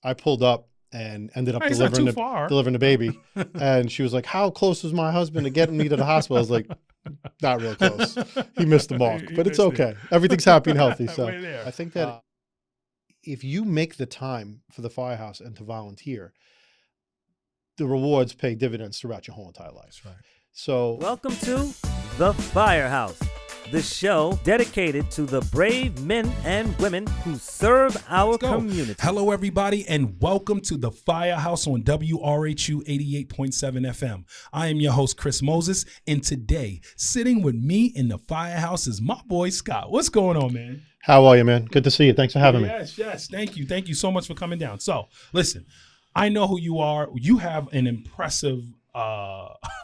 I pulled up and ended up It's not delivering too far. the baby. And she was like, how close was my husband to getting me to the hospital? I was like, not real close. He missed the mark, but it's okay. Everything's happy and healthy. So Way there. I think that if you make the time for the Firehouse and to volunteer, the rewards pay dividends throughout your whole entire life. That's right. So welcome to the Firehouse, the show dedicated to the brave men and women who serve our community. Hello, everybody, and welcome to the Firehouse on WRHU 88.7 FM. I am your host, Chris Moses, and today, sitting with me in the Firehouse is my boy, Scott. What's going on, man? How are you, man? Good to see you. Thanks for having me. Yes. Thank you. Thank you so much for coming down. So, listen, I know who you are. You have an impressive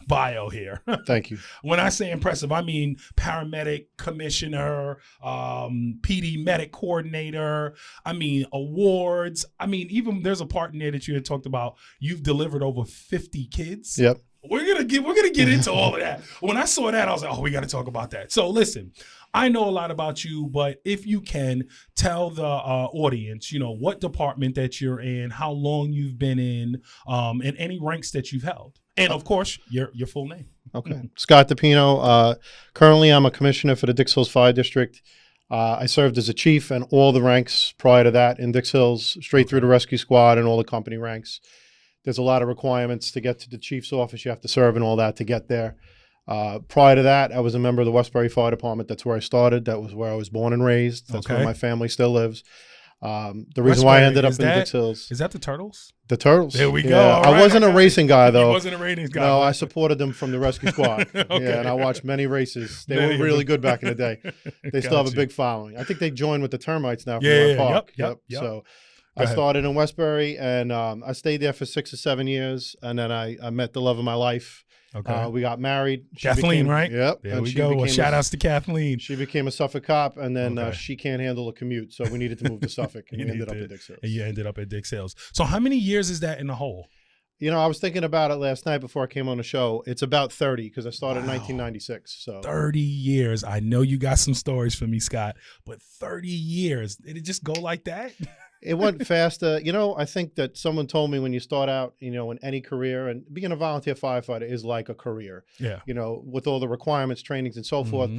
bio here. Thank you. When I say impressive, I mean paramedic, commissioner, PD medic coordinator. I mean awards. I mean, even there's a part in there that you had talked about. You've delivered over 50 kids. Yep. We're gonna get into all of that. When I saw that, I was like, oh, we got to talk about that. So listen, I know a lot about you, but if you can tell the audience, you know, what department that you're in, how long you've been in, and any ranks that you've held. And of course, your full name. Okay. Scott Pino. Currently, I'm a commissioner for the Dix Hills Fire District. I served as a chief and all the ranks prior to that in Dix Hills, straight through the rescue squad and all the company ranks. There's a lot of requirements to get to the chief's office. You have to serve and all that to get there. Prior to that, I was a member of the Westbury Fire Department. That's where I started. That was where I was born and raised. That's where my family still lives. The reason why I ended up in Dix Hills. Is that the Turtles? The Turtles. There we go. Yeah. I wasn't a racing guy, though. You wasn't a racing guy. No, I supported them from the rescue squad. Okay. Yeah, and I watched many races. They were really good back in the day. They still have a big following. I think they joined with the Termites now from our park. Yep. So I started in Westbury, and I stayed there for 6 or 7 years, and then I met the love of my life. Okay. We got married. Kathleen, right? Yep. There we go. Well, shout outs to Kathleen. She became a Suffolk cop, and then she can't handle a commute, so we needed to move to Suffolk, and we ended up at Dix Hills. And you ended up at Dix Hills. So how many years is that in the whole? You know, I was thinking about it last night before I came on the show. It's about 30 because I started in 1996. So 30 years. I know you got some stories for me, Scott, but 30 years. Did it just go like that? It went faster. You know, I think that someone told me when you start out, you know, in any career, and being a volunteer firefighter is like a career. Yeah. You know, with all the requirements, trainings, and so forth,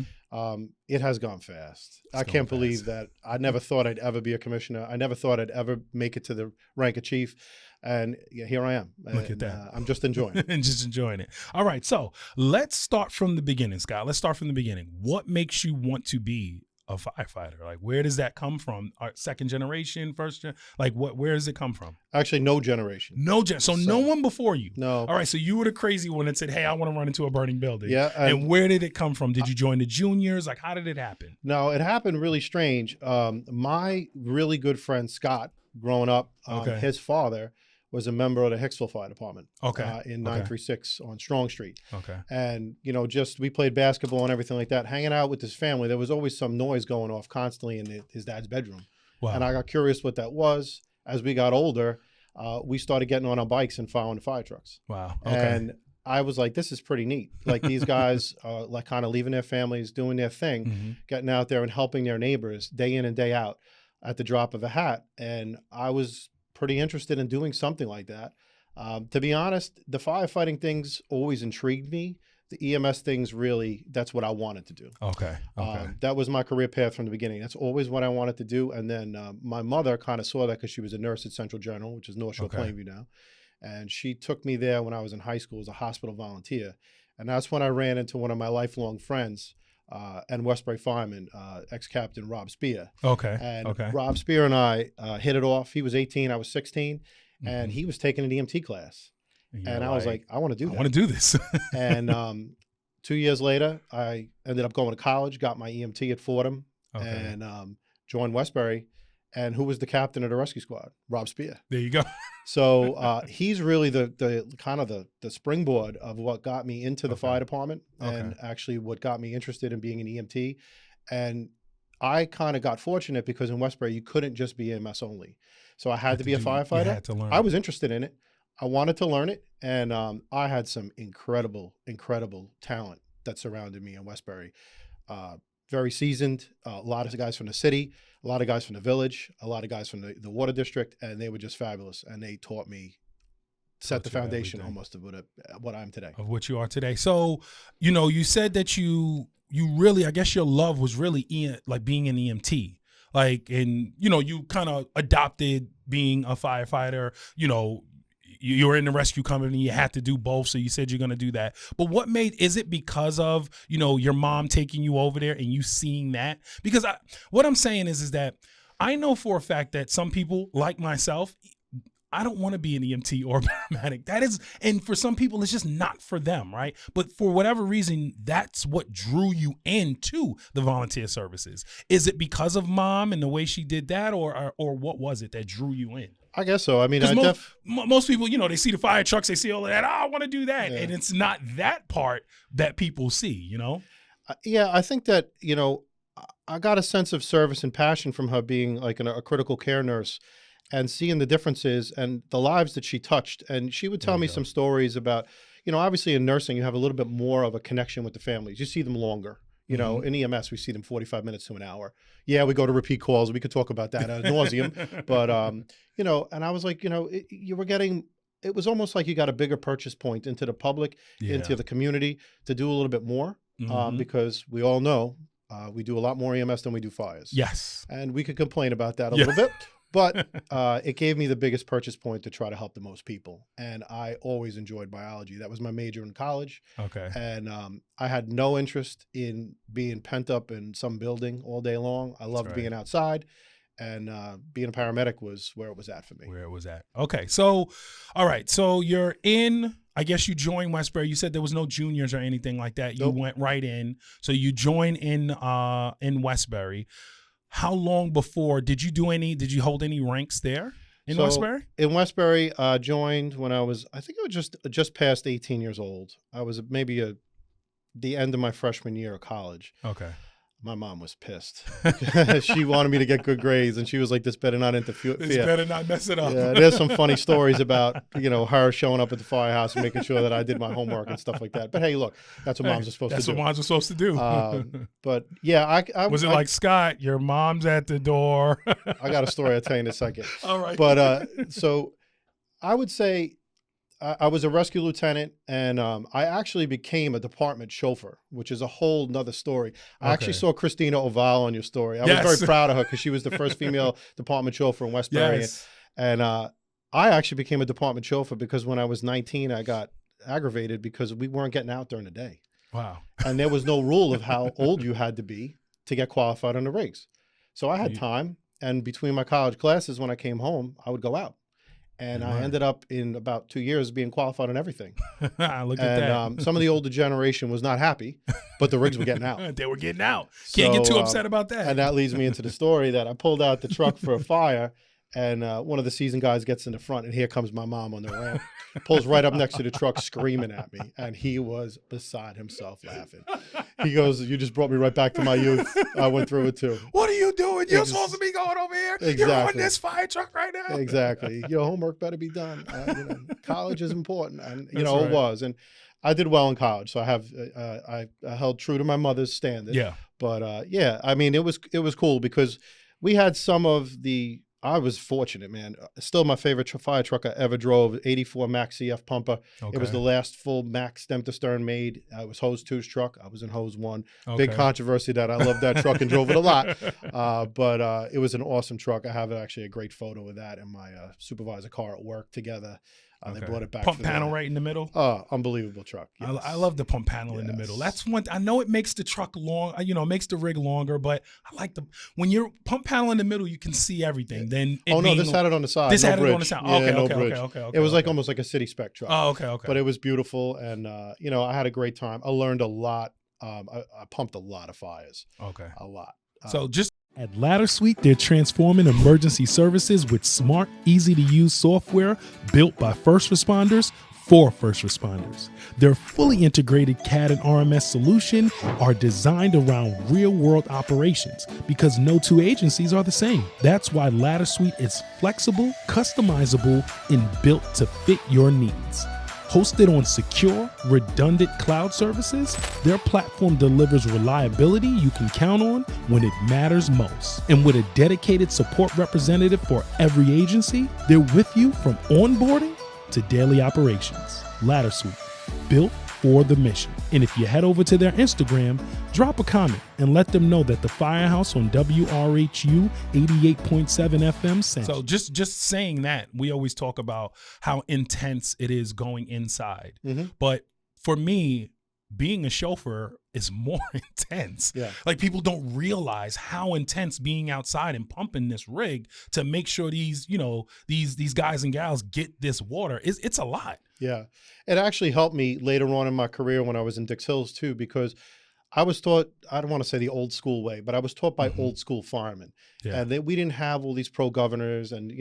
it has gone fast. I can't believe that. I never thought I'd ever be a commissioner. I never thought I'd ever make it to the rank of chief. And here I am. Look at that. I'm just enjoying it. And just enjoying it. All right. So let's start from the beginning, Scott. Let's start from the beginning. What makes you want to be a firefighter? Like, where does that come from? Second generation, first gen? Like, where does it come from? Actually, no generation. So no one before you. No. All right. So you were the crazy one that said, "Hey, I want to run into a burning building." Yeah. And where did it come from? Did you join the juniors? Like, how did it happen? No, it happened really strange. My really good friend Scott, growing up, his father was a member of the Hicksville Fire Department. In 936 on Strong Street. Okay. And, you know, just we played basketball and everything like that. Hanging out with his family, there was always some noise going off constantly in his dad's bedroom. Wow. And I got curious what that was. As we got older, we started getting on our bikes and following the fire trucks. Wow. Okay. And I was like, this is pretty neat. Like, these guys are like kind of leaving their families, doing their thing, getting out there and helping their neighbors day in and day out at the drop of a hat. And I was pretty interested in doing something like that. To be honest, the firefighting things always intrigued me. The EMS things, really, that's what I wanted to do. Okay. That was my career path from the beginning. That's always what I wanted to do. And then my mother kind of saw that because she was a nurse at Central General, which is North Shore Plainview now. And she took me there when I was in high school as a hospital volunteer. And that's when I ran into one of my lifelong friends, and Westbury fireman, ex-captain Rob Spear. And Rob Spear and I hit it off. He was 18, I was 16, and he was taking an EMT class. And I was like, I want to do that. I want to do this. And 2 years later, I ended up going to college, got my EMT at Fordham, and joined Westbury. And who was the captain of the rescue squad? Rob Spear. There you go. So he's really the kind of the springboard of what got me into the fire department, and actually what got me interested in being an EMT. And I kind of got fortunate because in Westbury, you couldn't just be EMS only. So I had to be a firefighter. You had to learn. I was interested in it. I wanted to learn it. And I had some incredible talent that surrounded me in Westbury. very seasoned, a lot of guys from the city, a lot of guys from the village, a lot of guys from the water district, and they were just fabulous. And they taught me, set the foundation almost of what I'm today. Of what you are today. So, you said that you really, I guess your love was really like being an EMT. Like, and, you kind of adopted being a firefighter, you were in the rescue company, you had to do both. So you said you're going to do that. But is it because of, your mom taking you over there and you seeing that? Because what I'm saying is that I know for a fact that some people like myself, I don't want to be an EMT or paramedic. And for some people, it's just not for them, right? But for whatever reason, that's what drew you into the volunteer services. Is it because of mom and the way she did that, or what was it that drew you in? I guess so. I mean, most people, they see the fire trucks, they see all of that. Oh, I want to do that, and it's not that part that people see. Yeah, I think that I got a sense of service and passion from her being like a critical care nurse, and seeing the differences and the lives that she touched. And she would tell me some stories about, obviously in nursing, you have a little bit more of a connection with the families. You see them longer. In EMS, we see them 45 minutes to an hour. Yeah, we go to repeat calls. We could talk about that ad nauseum. But, and I was like, it was almost like you got a bigger purchase point into the public, into the community to do a little bit more because we all know we do a lot more EMS than we do fires. Yes. And we could complain about that a little bit. But it gave me the biggest purchase point to try to help the most people. And I always enjoyed biology. That was my major in college. Okay. And I had no interest in being pent up in some building all day long. I loved being outside. And being a paramedic was where it was at for me. Where it was at. Okay. So, all right. So you're in, I guess you joined Westbury. You said there was no juniors or anything like that. You went right in. So you joined in Westbury. How long before did you hold any ranks there in Westbury? In Westbury, joined when I was, I think I was just past 18 years old. I was maybe the end of my freshman year of college. Okay. My mom was pissed. She wanted me to get good grades, and she was like, "This better not interfere. This better not mess it up." Yeah, there's some funny stories about her showing up at the firehouse and making sure that I did my homework and stuff like that. But hey, look, that's what moms are supposed to do. That's what moms are supposed to do. But yeah, I was it like, Scott, your mom's at the door? I got a story I'll tell you in a second. All right. But so I would say I was a rescue lieutenant, and I actually became a department chauffeur, which is a whole nother story. I actually saw Christina Oval on your story. I was very proud of her because she was the first female department chauffeur in Westbury. Yes. And I actually became a department chauffeur because when I was 19, I got aggravated because we weren't getting out during the day. Wow. And there was no rule of how old you had to be to get qualified on the rigs. So I had time, and between my college classes, when I came home, I would go out. And I ended up in about 2 years being qualified on everything. Look at that. Some of the older generation was not happy, but the rigs were getting out. They were getting out. Can't get too upset about that. And that leads me into the story that I pulled out the truck for a fire, and one of the seasoned guys gets in the front, and here comes my mom on the ramp, pulls right up next to the truck screaming at me, and he was beside himself laughing. He goes, "You just brought me right back to my youth. I went through it too." What are you doing? You're supposed to be going over here. Exactly. You're on this fire truck right now. Exactly. Your homework better be done. College is important, and it was. And I did well in college, so I have I held true to my mother's standard. Yeah. But yeah, I mean, it was cool because we had some of the. I was fortunate, man. Still my favorite fire truck I ever drove, 84 Max CF pumper. Okay. It was the last full Max stem to stern made. It was Hose 2's truck. I was in Hose 1. Okay. Big controversy that I loved that truck and drove it a lot. But it was an awesome truck. I have actually a great photo of that in my supervisor car at work together. They brought it back. Pump panel right in the middle. Unbelievable truck. Yes. I love the pump panel in the middle. That's one. I know it makes the truck long. It makes the rig longer, but I like when you're pump panel in the middle, you can see everything. Then this had it on the side. This had bridge. it on the side. Okay. It was like almost like a city spec truck. Oh, okay. But it was beautiful, and I had a great time. I learned a lot. I pumped a lot of fires. Okay. A lot. So just. At Ladder Suite, they're transforming emergency services with smart, easy-to-use software built by first responders for first responders. Their fully integrated CAD and RMS solution are designed around real-world operations because no two agencies are the same. That's why Ladder Suite is flexible, customizable, and built to fit your needs. Hosted on secure, redundant cloud services, their platform delivers reliability you can count on when it matters most. And with a dedicated support representative for every agency, they're with you from onboarding to daily operations. Ladder Suite, built for the mission. And if you head over to their Instagram, drop a comment and let them know that the Firehouse on WRHU 88.7 FM sent. So just saying that, we always talk about how intense it is going inside. Mm-hmm. But for me, being a chauffeur is more intense. Yeah. Like, people don't realize how intense being outside and pumping this rig to make sure these guys and gals get this water. It's a lot. Yeah. It actually helped me later on in my career when I was in Dix Hills too, because I was taught, I don't want to say the old school way, but I was taught by old school firemen. Yeah. And we didn't have all these pro governors and,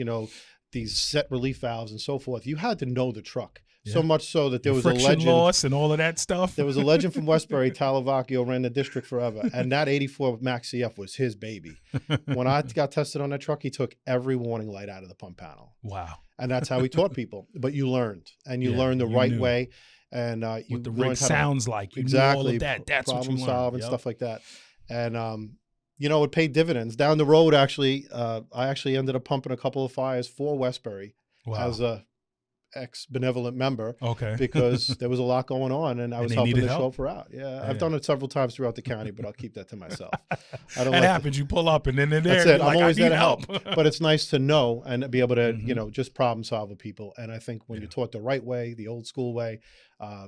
these set relief valves and so forth. You had to know the truck. Yeah. So much so that there was a legend. Loss and all of that stuff. There was a legend from Westbury. Talavacchio ran the district forever. And that 84 Max CF was his baby. When I got tested on that truck, he took every warning light out of the pump panel. Wow. And that's how he taught people. But you learned. And you learned the right way. And you what the rig sounds like. You exactly. knew all of that. That's what you learned. Problem solve and stuff like that. And, it paid dividends. Down the road, actually, I actually ended up pumping a couple of fires for Westbury as a ex-benevolent member. Okay. Because there was a lot going on and I was helping the chauffeur out. Yeah. I've done it several times throughout the county, but I'll keep that to myself. I don't happens. You pull up and then that's it. I'm always there to help. But it's nice to know and be able to, just problem solve with people. And I think when you're taught the right way, the old school way, I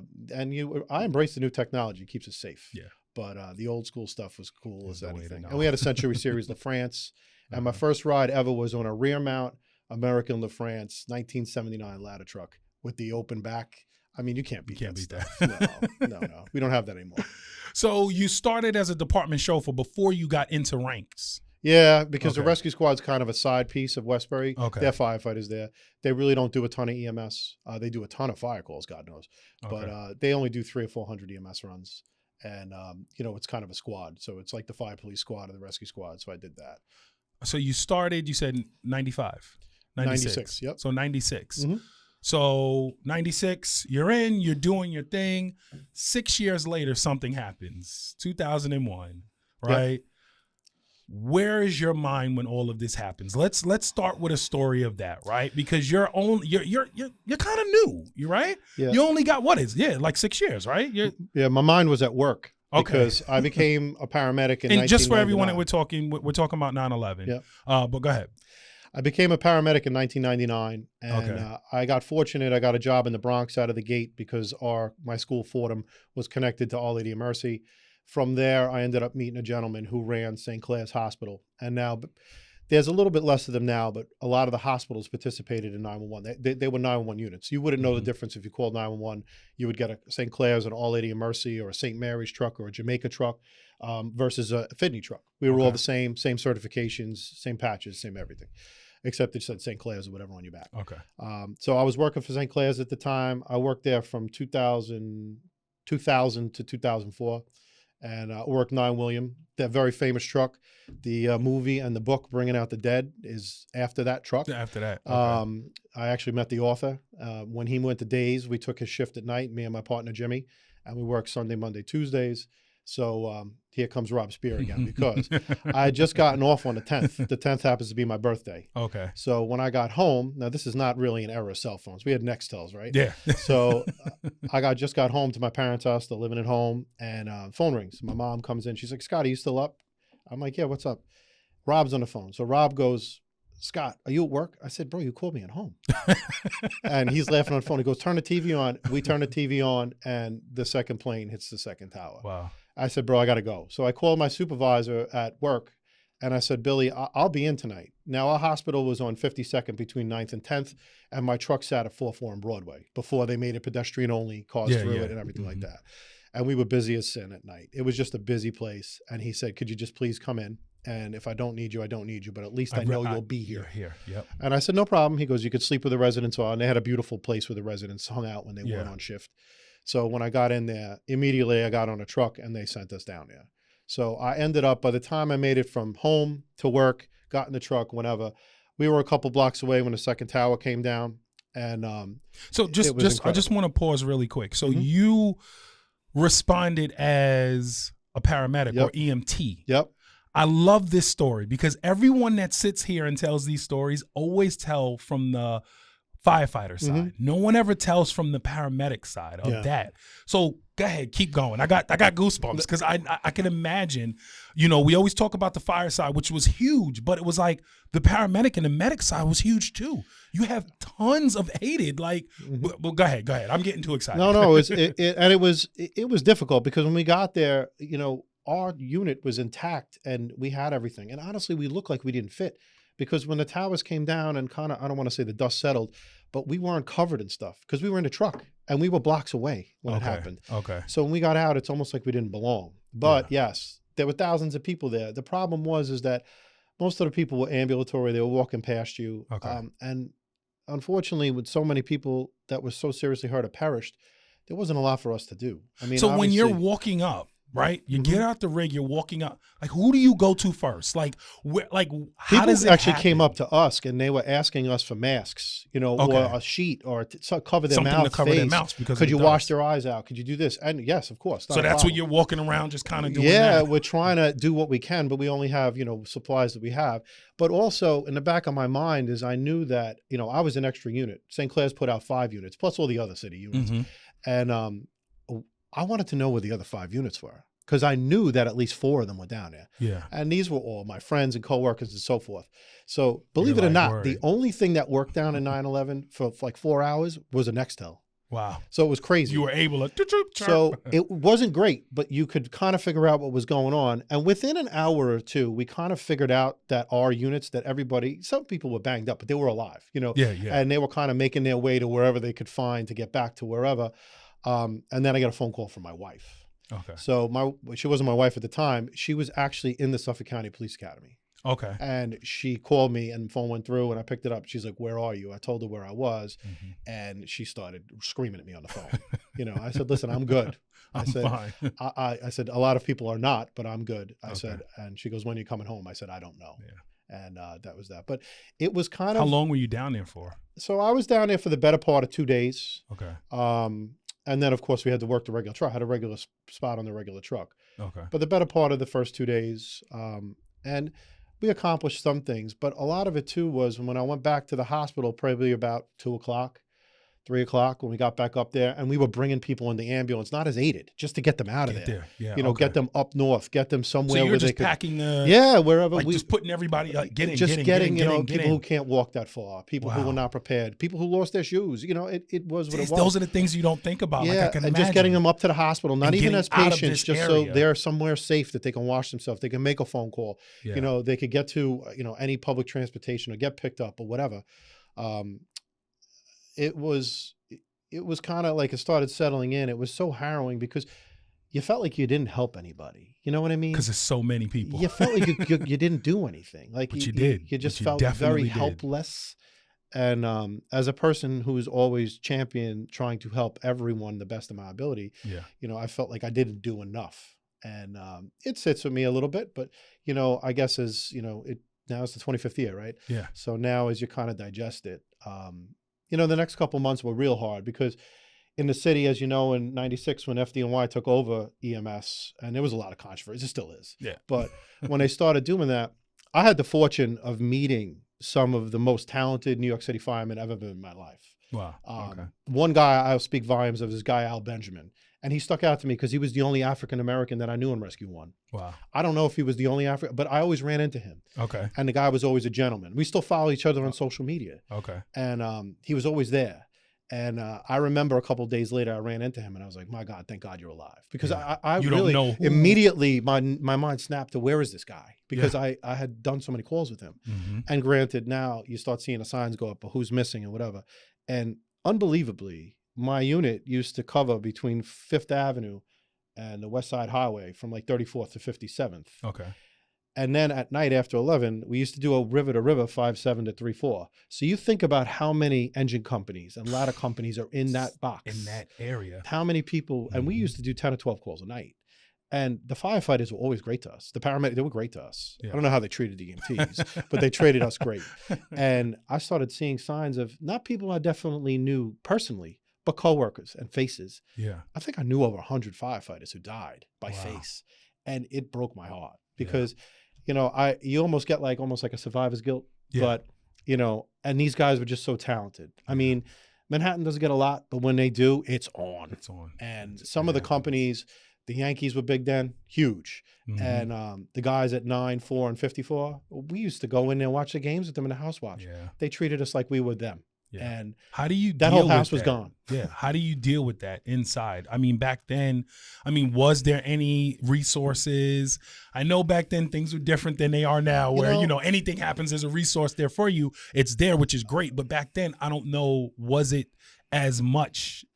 embrace the new technology. It keeps us safe. Yeah. But the old school stuff was cool as anything. And we had a Century Series LaFrance. And my first ride ever was on a rear mount American LaFrance 1979 ladder truck with the open back. I mean, you can't beat that. No. We don't have that anymore. So you started as a department chauffeur before you got into ranks. Yeah, because the rescue squad's kind of a side piece of Westbury. Okay. They're firefighters there. They really don't do a ton of EMS. They do a ton of fire calls, God knows. But they only do 300 or 400 EMS runs. And, it's kind of a squad. So it's like the fire police squad or the rescue squad. So I did that. So you started, you said 95. 96. Yep. So 96. Mm-hmm. So 96, you're doing your thing. 6 years later, something happens. 2001, right? Yep. Where is your mind when all of this happens? Let's start with a story of that, right? Because you're kind of new, right? Yeah. You only got like 6 years, right? My mind was at work. Okay. Because I became a paramedic in 1999. And just for everyone that we're talking about 9/11. Yeah. But go ahead. I became a paramedic in 1999, and I got fortunate. I got a job in the Bronx out of the gate because my school, Fordham, was connected to Our Lady of Mercy. From there, I ended up meeting a gentleman who ran St. Clair's Hospital. And now there's a little bit less of them now, but a lot of the hospitals participated in 911. They were 911 units. You wouldn't know the difference if you called 911. You would get a St. Clair's, an Our Lady of Mercy, or a St. Mary's truck, or a Jamaica truck versus a Fidney truck. We were all the same certifications, same patches, same everything, except it said St. Clair's or whatever on your back. Okay. So I was working for St. Clair's at the time. I worked there from 2000 to 2004. And worked 9 William, that very famous truck. The movie and the book Bringing Out the Dead is after that truck. After that. Okay. I actually met the author. When he went to days, we took his shift at night, me and my partner Jimmy, and we worked Sunday, Monday, Tuesdays. So here comes Rob Spear again, because I had just gotten off on the 10th. The 10th happens to be my birthday. Okay. So when I got home, now this is not really an era of cell phones. We had Nextels, right? Yeah. So I just got home to my parents' house. They're living at home, and phone rings. My mom comes in. She's like, "Scott, are you still up?" I'm like, "Yeah, what's up?" Rob's on the phone. So Rob goes, "Scott, are you at work?" I said, "Bro, you called me at home." And he's laughing on the phone. He goes, "Turn the TV on." We turn the TV on, and the second plane hits the second tower. Wow. I said, "Bro, I got to go." So I called my supervisor at work, and I said, "Billy, I'll be in tonight." Now, our hospital was on 52nd between 9th and 10th, and my truck sat at 4-4 on Broadway before they made it pedestrian-only, cars through it and everything like that. And we were busy as sin at night. It was just a busy place. And he said, "Could you just please come in? And if I don't need you, I don't need you, but at least I know you'll be here." Here, yep. And I said, "No problem." He goes, "You could sleep with the residents on." They had a beautiful place where the residents hung out when they weren't on shift. So when I got in there, immediately I got on a truck and they sent us down there. So I ended up, by the time I made it from home to work, got in the truck, whenever, we were a couple blocks away when the second tower came down. And so I just want to pause really quick. So you responded as a paramedic or EMT. Yep. I love this story because everyone that sits here and tells these stories always tell from the firefighter side. No one ever tells from the paramedic side of that. So go ahead, keep going. I got goosebumps because I can imagine, we always talk about the fire side, which was huge, but it was like the paramedic and the medic side was huge too. You have tons of aided, well, go ahead. I'm getting too excited. No, it was difficult because when we got there, our unit was intact and we had everything. And honestly, we looked like we didn't fit. Because when the towers came down and kind of, I don't want to say the dust settled, but we weren't covered in stuff because we were in a truck and we were blocks away when it happened. Okay. So when we got out, it's almost like we didn't belong. But yes, there were thousands of people there. The problem is that most of the people were ambulatory. They were walking past you. Okay. And unfortunately, with so many people that were so seriously hurt or perished, there wasn't a lot for us to do. I mean, so when you're walking up, right? You get out the rig, you're walking up. Like, who do you go to first? Like, how does it actually happen? came up to us and they were asking us for masks, or a sheet or to cover their Something mouth, to cover face. their mouths because could you wash their eyes out? Could you do this? And yes, of course. So that's what you're walking around just kind of doing. Yeah, that. we're trying to do what we can, but we only have, supplies that we have. But also in the back of my mind is I knew that, I was an extra unit. St. Clair's put out 5 units plus all the other city units. And I wanted to know where the other 5 units were. Because I knew that at least 4 of them were down there. Yeah. And these were all my friends and coworkers and so forth. So believe it or not, the only thing that worked down in 9/11 for like 4 hours was a Nextel. Wow. So it was crazy. You were able to. So it wasn't great, but you could kind of figure out what was going on. And within an hour or two, we kind of figured out that our units, that everybody, some people were banged up, but they were alive, Yeah. And they were kind of making their way to wherever they could find to get back to wherever. And then I got a phone call from my wife. Okay. So she wasn't my wife at the time. She was actually in the Suffolk County Police Academy. Okay. And she called me and the phone went through and I picked it up. She's like, "Where are you?" I told her where I was. And she started screaming at me on the phone. I said, "Listen, I'm good." I'm fine. I said, "A lot of people are not, but I'm good." I said, and she goes, "When are you coming home?" I said, "I don't know." Yeah. And that was that. But it was kind of. How long were you down there for? So I was down there for the better part of 2 days. Okay. And then, of course, we had to work the regular truck. I had a regular spot on the regular truck. Okay. But the better part of the first 2 days, and we accomplished some things. But a lot of it, too, was when I went back to the hospital, probably about 2 o'clock, 3 o'clock, when we got back up there. And we were bringing people in the ambulance, not as aided, just to get them out of there. Yeah, get them up north, get them somewhere where they just could. packing the. Yeah, wherever. Just putting everybody, getting people who can't walk that far, people who were not prepared, people who lost their shoes. It was what it was. Those are the things you don't think about. Yeah, and just getting them up to the hospital, not even as patients, just so area. they're somewhere safe that they can wash themselves. They can make a phone call. Yeah. They could get to, any public transportation or get picked up or whatever. It was kind of like it started settling in. It was so harrowing because you felt like you didn't help anybody. You know what I mean? Because there's so many people. You felt like you didn't do anything. Like but you did. You just felt very helpless. And as a person who's always championed trying to help everyone the best of my ability, I felt like I didn't do enough. And it sits with me a little bit, but I guess as now it's the 25th year, right? Yeah. So now as you kind of digest it, the next couple months were real hard because in the city, as you know, in 96, when FDNY took over EMS, and there was a lot of controversy, it still is. Yeah. But when they started doing that, I had the fortune of meeting some of the most talented New York City firemen I've ever been in my life. Wow. Okay. One guy I'll speak volumes of is guy Al Benjamin. And he stuck out to me because he was the only African-American that I knew in Rescue 1. Wow. I don't know if he was the only African, but I always ran into him. Okay. And the guy was always a gentleman. We still follow each other on social media. Okay. And he was always there. And I remember a couple of days later, I ran into him and I was like, "My God, thank God you're alive." Because I you really don't know immediately, my mind snapped to where is this guy? Because I had done so many calls with him. And granted, now you start seeing the signs go up, but who's missing and whatever. And unbelievably, my unit used to cover between 5th Avenue and the West Side Highway from like 34th to 57th. Okay. And then at night after 11, we used to do a river to river 5-7 to 3-4. So you think about how many engine companies and ladder companies are in that box. In that area. How many people, and we used to do 10 or 12 calls a night. And the firefighters were always great to us. The paramedics, they were great to us. Yeah. I don't know how they treated the EMTs, but they treated us great. And I started seeing signs of not people I definitely knew personally, but coworkers and faces. Yeah. I think I knew over 100 firefighters who died by face. And it broke my heart because, you know, you almost get almost like a survivor's guilt, but, you know, and these guys were just so talented. I mean, Manhattan doesn't get a lot, but when they do, it's on. It's on. And some of the companies, the Yankees were big then, huge. And the guys at 9, 4, and 54, we used to go in there and watch the games with them in the house watch. They treated us like we were them. And how do you that deal whole house with was gone. How do you deal with that inside? I mean, back then, was there any resources? I know back then things were different than they are now, where, you know, anything happens, there's a resource there for you. It's there, which is great. But back then, I don't know, was it as much,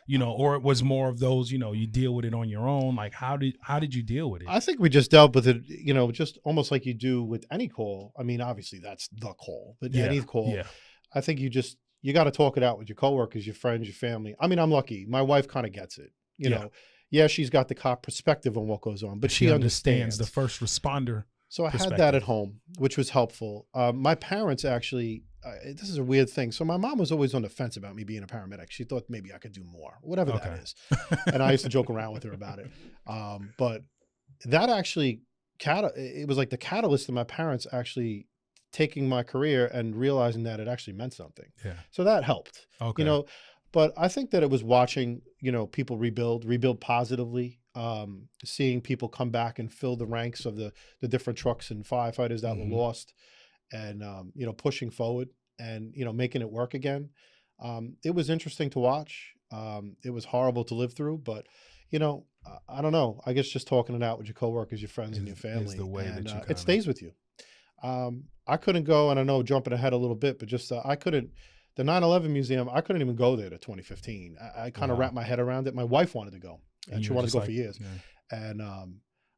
you know, or it was more of those, you know, you deal with it on your own? Like, how did you deal with it? I think we just dealt with it, you know, just almost like you do with any call. I mean, obviously that's the call, but any call, I think you got to talk it out with your coworkers, your friends, your family. I mean, I'm lucky. My wife kind of gets it, you know. Yeah, she's got the cop perspective on what goes on, but she understands the first responder. So I had that at home, which was helpful. My parents actually, this is a weird thing. So my mom was always on the fence about me being a paramedic. She thought maybe I could do more, whatever that is. And I used to joke around with her about it. But that actually, it was like the catalyst of my parents actually taking my career and realizing that it actually meant something. So that helped, you know, but I think that it was watching, you know, people rebuild positively, seeing people come back and fill the ranks of the different trucks and firefighters that were lost and, you know, pushing forward and, you know, making it work again. It was interesting to watch. It was horrible to live through, but, you know, I don't know. I guess just talking it out with your coworkers, your friends, and your family, is the way that you it stays with you. I couldn't go, and I know jumping ahead a little bit, but just I couldn't, the 9/11 museum, I couldn't even go there to 2015. I kind of wrapped my head around it. My wife wanted to go, and she wanted to go for years. And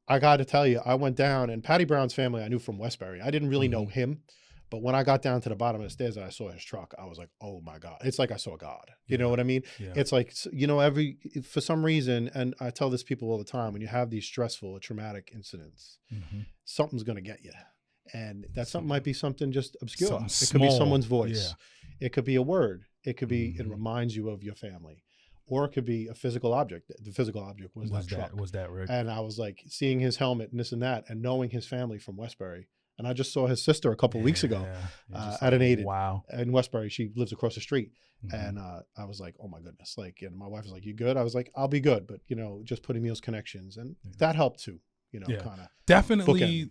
I got to tell you, I went down, and Patty Brown's family I knew from Westbury. I didn't really know him, but when I got down to the bottom of the stairs and I saw his truck, I was like, oh my God. It's like I saw God. You know what I mean? It's like, you know, for some reason, and I tell this people all the time, when you have these stressful or traumatic incidents, something's going to get you. And that something might be something just obscure. It could be someone's voice. It could be a word. It could be, it reminds you of your family. Or it could be a physical object. The physical object was that truck. Was that Rick? And I was like seeing his helmet and this and that, and knowing his family from Westbury. And I just saw his sister a couple of weeks ago at an aided in Westbury. She lives across the street. And I was like, oh my goodness. Like, and my wife was like, you good? I was like, I'll be good. But, you know, just putting those connections. And that helped too, you know, kind of. Definitely.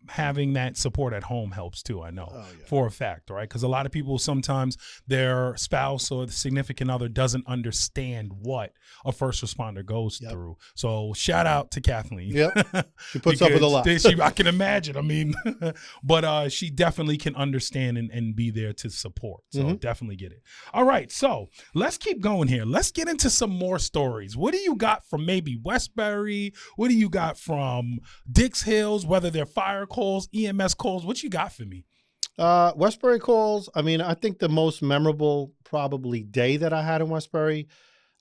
Having that support at home helps too, I know, for a fact, right? Because a lot of people, sometimes their spouse or the significant other doesn't understand what a first responder goes through. So shout out to Kathleen. She puts up with a lot. I can imagine. I mean, but she definitely can understand and be there to support. So definitely get it. All right, so let's keep going here. Let's get into some more stories. What do you got from maybe Westbury? What do you got from Dix Hills, whether they're fire calls, EMS calls? What you got for me? Westbury calls. I mean, I think the most memorable probably day that I had in Westbury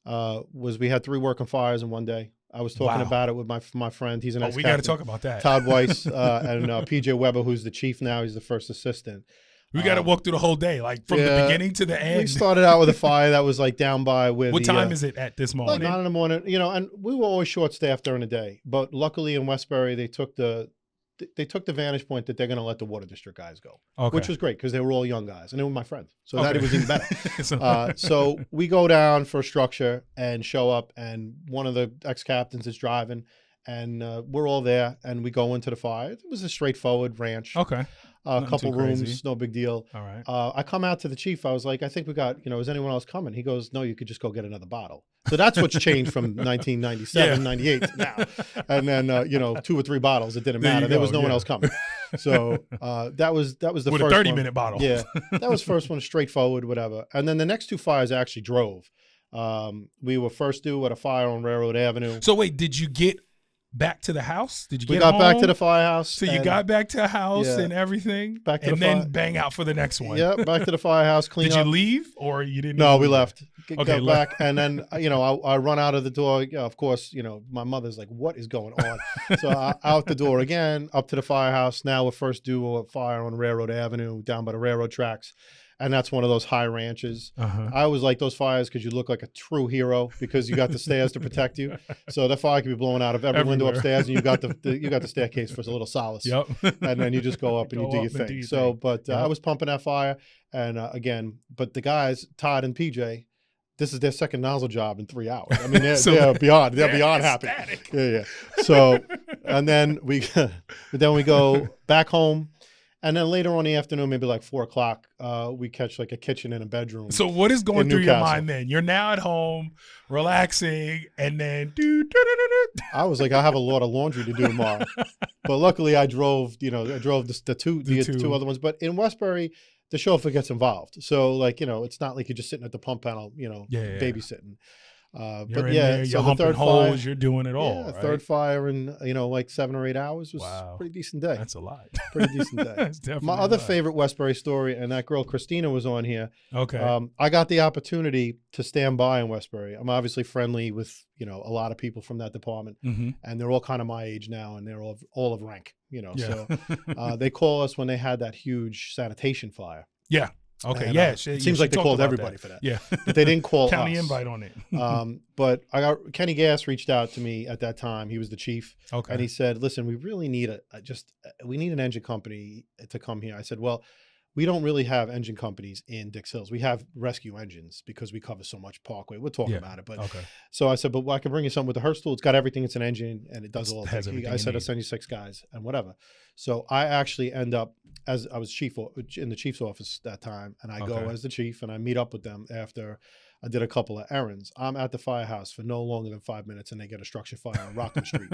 was we had 3 working fires in one day. I was talking about it with my friend. He's an ex-captain. We got to talk about that. Todd Weiss and PJ Weber, who's the chief now. He's the first assistant. We got to walk through the whole day, like from the beginning to the end. We started out with a fire that was like down by where. What time is it at this moment? Like 9 in the morning, you know, and we were always short-staffed during the day. But luckily in Westbury, they took the vantage point that they're going to let the water district guys go, which was great because they were all young guys and they were my friends. So that it was even better. So we go down for a structure and show up, and one of the ex-captains is driving, and we're all there, and we go into the fire. It was a straightforward ranch. A couple rooms, no big deal. All right. I come out to the chief. I was like, I think we got, you know, is anyone else coming? He goes, no, you could just go get another bottle. So that's what's changed from 1997, 98 to now. And then, you know, 2 or 3 bottles. It didn't matter. There was no one else coming. So that was the with first a 30-minute bottle. Yeah, that was first one, straightforward, whatever. And then the next 2 fires I actually drove. We were first due at a fire on Railroad Avenue. So wait, did you get back to the house? Did you get got home? Back to the firehouse. So you got back to the house and everything, back to and then bang out for the next one. Yeah, back to the firehouse. Clean Did up. you leave or you didn't? No, we left. go back, and then I run out of the door. Of course, my mother's like, "What is going on?" So out the door again, up to the firehouse. Now we're first due a fire on Railroad Avenue down by the railroad tracks. And that's one of those high ranches. I always like those fires because you look like a true hero because you got the stairs to protect you. So the fire can be blowing out of every window upstairs, and you got the staircase for a little solace. Yep. And then you just go up and you do your thing. So, but I was pumping that fire, and again, but the guys, Todd and PJ, this is their second nozzle job in 3 hours. I mean, they're beyond happy. Yeah. So, and then we go back home. And then later on in the afternoon, maybe like 4 o'clock, we catch like a kitchen in a bedroom. So what is going through your mind then? You're now at home, relaxing, and then I was like, I have a lot of laundry to do tomorrow. But luckily, I drove the two other ones. But in Westbury, the chauffeur gets involved. So like it's not like you're just sitting at the pump panel, babysitting. But you're humping holes, you're doing it all. Right? Third fire in like 7 or 8 hours was a pretty decent day. That's a lot. Pretty decent day. That's definitely my other favorite Westbury story, and that girl Christina was on here. Okay. I got the opportunity to stand by in Westbury. I'm obviously friendly with a lot of people from that department, and they're all kind of my age now, and they're all of rank. So they call us when they had that huge sanitation fire. Yeah. Okay. And, it seems like they called everybody for that. Yeah. But they didn't call county us. invite on it. But Kenny Gass reached out to me at that time. He was the chief. Okay. And he said, "Listen, we really need we need an engine company to come here." I said, "Well, we don't really have engine companies in Dix Hills. We have rescue engines because we cover so much Parkway. We'll talk about it." But so I said, "But I can bring you something with the Hertz tool. It's got everything. It's an engine and it does all the things." I said, "I'll send you 6 guys and whatever." So I actually end up, as I was in the chief's office that time, and I go as the chief and I meet up with them after I did a couple of errands. I'm at the firehouse for no longer than 5 minutes, and they get a structure fire on Rockland Street.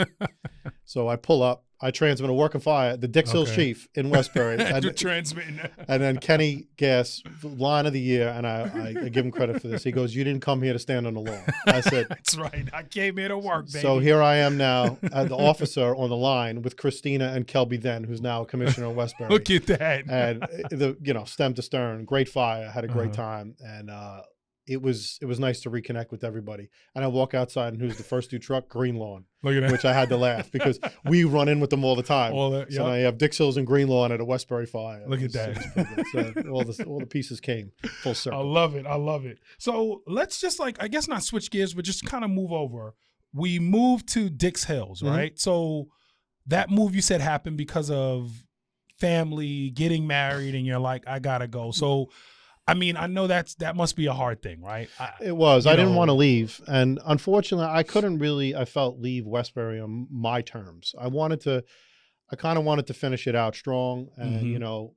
So I pull up, I transmit a working fire, the Dix Hills chief in Westbury. And transmitting. And then Kenny Gass, line of the year, and I give him credit for this. He goes, "You didn't come here to stand on the lawn." I said, "That's right. I came here to work, baby." So here I am now, the officer on the line with Christina and Kelby then, who's now a commissioner in Westbury. Look at that. And stem to stern, great fire, had a great time, and it was nice to reconnect with everybody. And I walk outside, and who's the first new truck? Green Lawn. Look at that. Which I had to laugh because we run in with them all the time. So now you have Dix Hills and Green Lawn at a Westbury fire. Look at that. So all the pieces came full circle. I love it. So let's just I guess not switch gears, but just kind of move over. We moved to Dix Hills, right? So that move you said happened because of family, getting married, and you're like, I gotta go. So I mean, I know that must be a hard thing, right? It was. I didn't want to leave. And unfortunately, I couldn't really, I felt, leave Westbury on my terms. I kind of wanted to finish it out strong. And,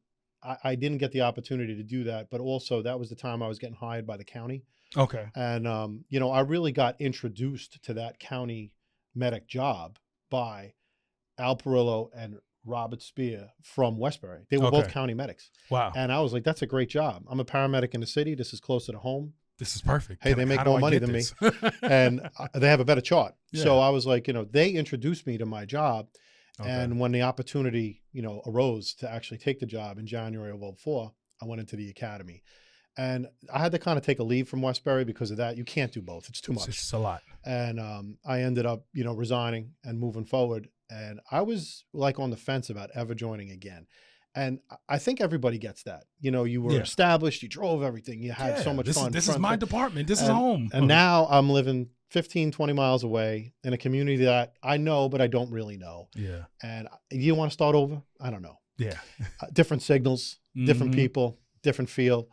I didn't get the opportunity to do that. But also, that was the time I was getting hired by the county. Okay. And, I really got introduced to that county medic job by Al Perillo and Robert Spear from Westbury. They were both county medics. Wow. And I was like, that's a great job. I'm a paramedic in the city. This is closer to home. This is perfect. Hey, they make more money than me. And they have a better chart. Yeah. So I was like, they introduced me to my job. And when the opportunity, arose to actually take the job in January of 2004, I went into the academy. And I had to kind of take a leave from Westbury because of that. You can't do both. It's too much. It's just a lot. And I ended up, resigning and moving forward. And I was like on the fence about ever joining again. And I think everybody gets that. You were established, you drove everything, you had so much fun. This is my department. This is home. And now I'm living 15, 20 miles away in a community that I know, but I don't really know. Yeah. And you want to start over? I don't know. Yeah. Different signals, different people, different feel.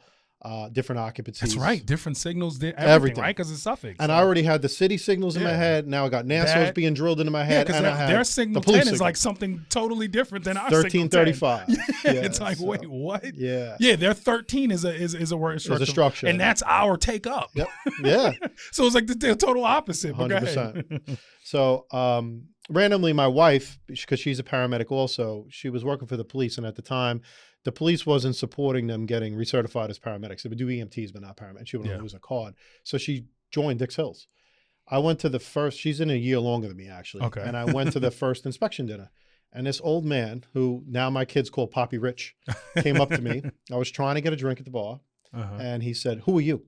Different occupancies. That's right. Different signals, everything. Right? Because it's Suffolk. And I already had the city signals in my head. Now I got Nassau's being drilled into my head. Yeah, because their signal 10 is like something totally different than our 1335. signal 10. It's like, wait, what? Yeah. Yeah, their 13 is a word structure. It's a structure. And that's our take up. Yep. Yeah. So it's like the total opposite. 100%. So randomly, my wife, because she's a paramedic also, she was working for the police. And at the time, the police wasn't supporting them getting recertified as paramedics. They would do EMTs, but not paramedics. She would lose a card. So she joined Dix Hills. I went to the first, she's in a year longer than me, actually. Okay. And I went to the first inspection dinner. And this old man, who now my kids call Poppy Rich, came up to me. I was trying to get a drink at the bar. And he said, "Who are you?"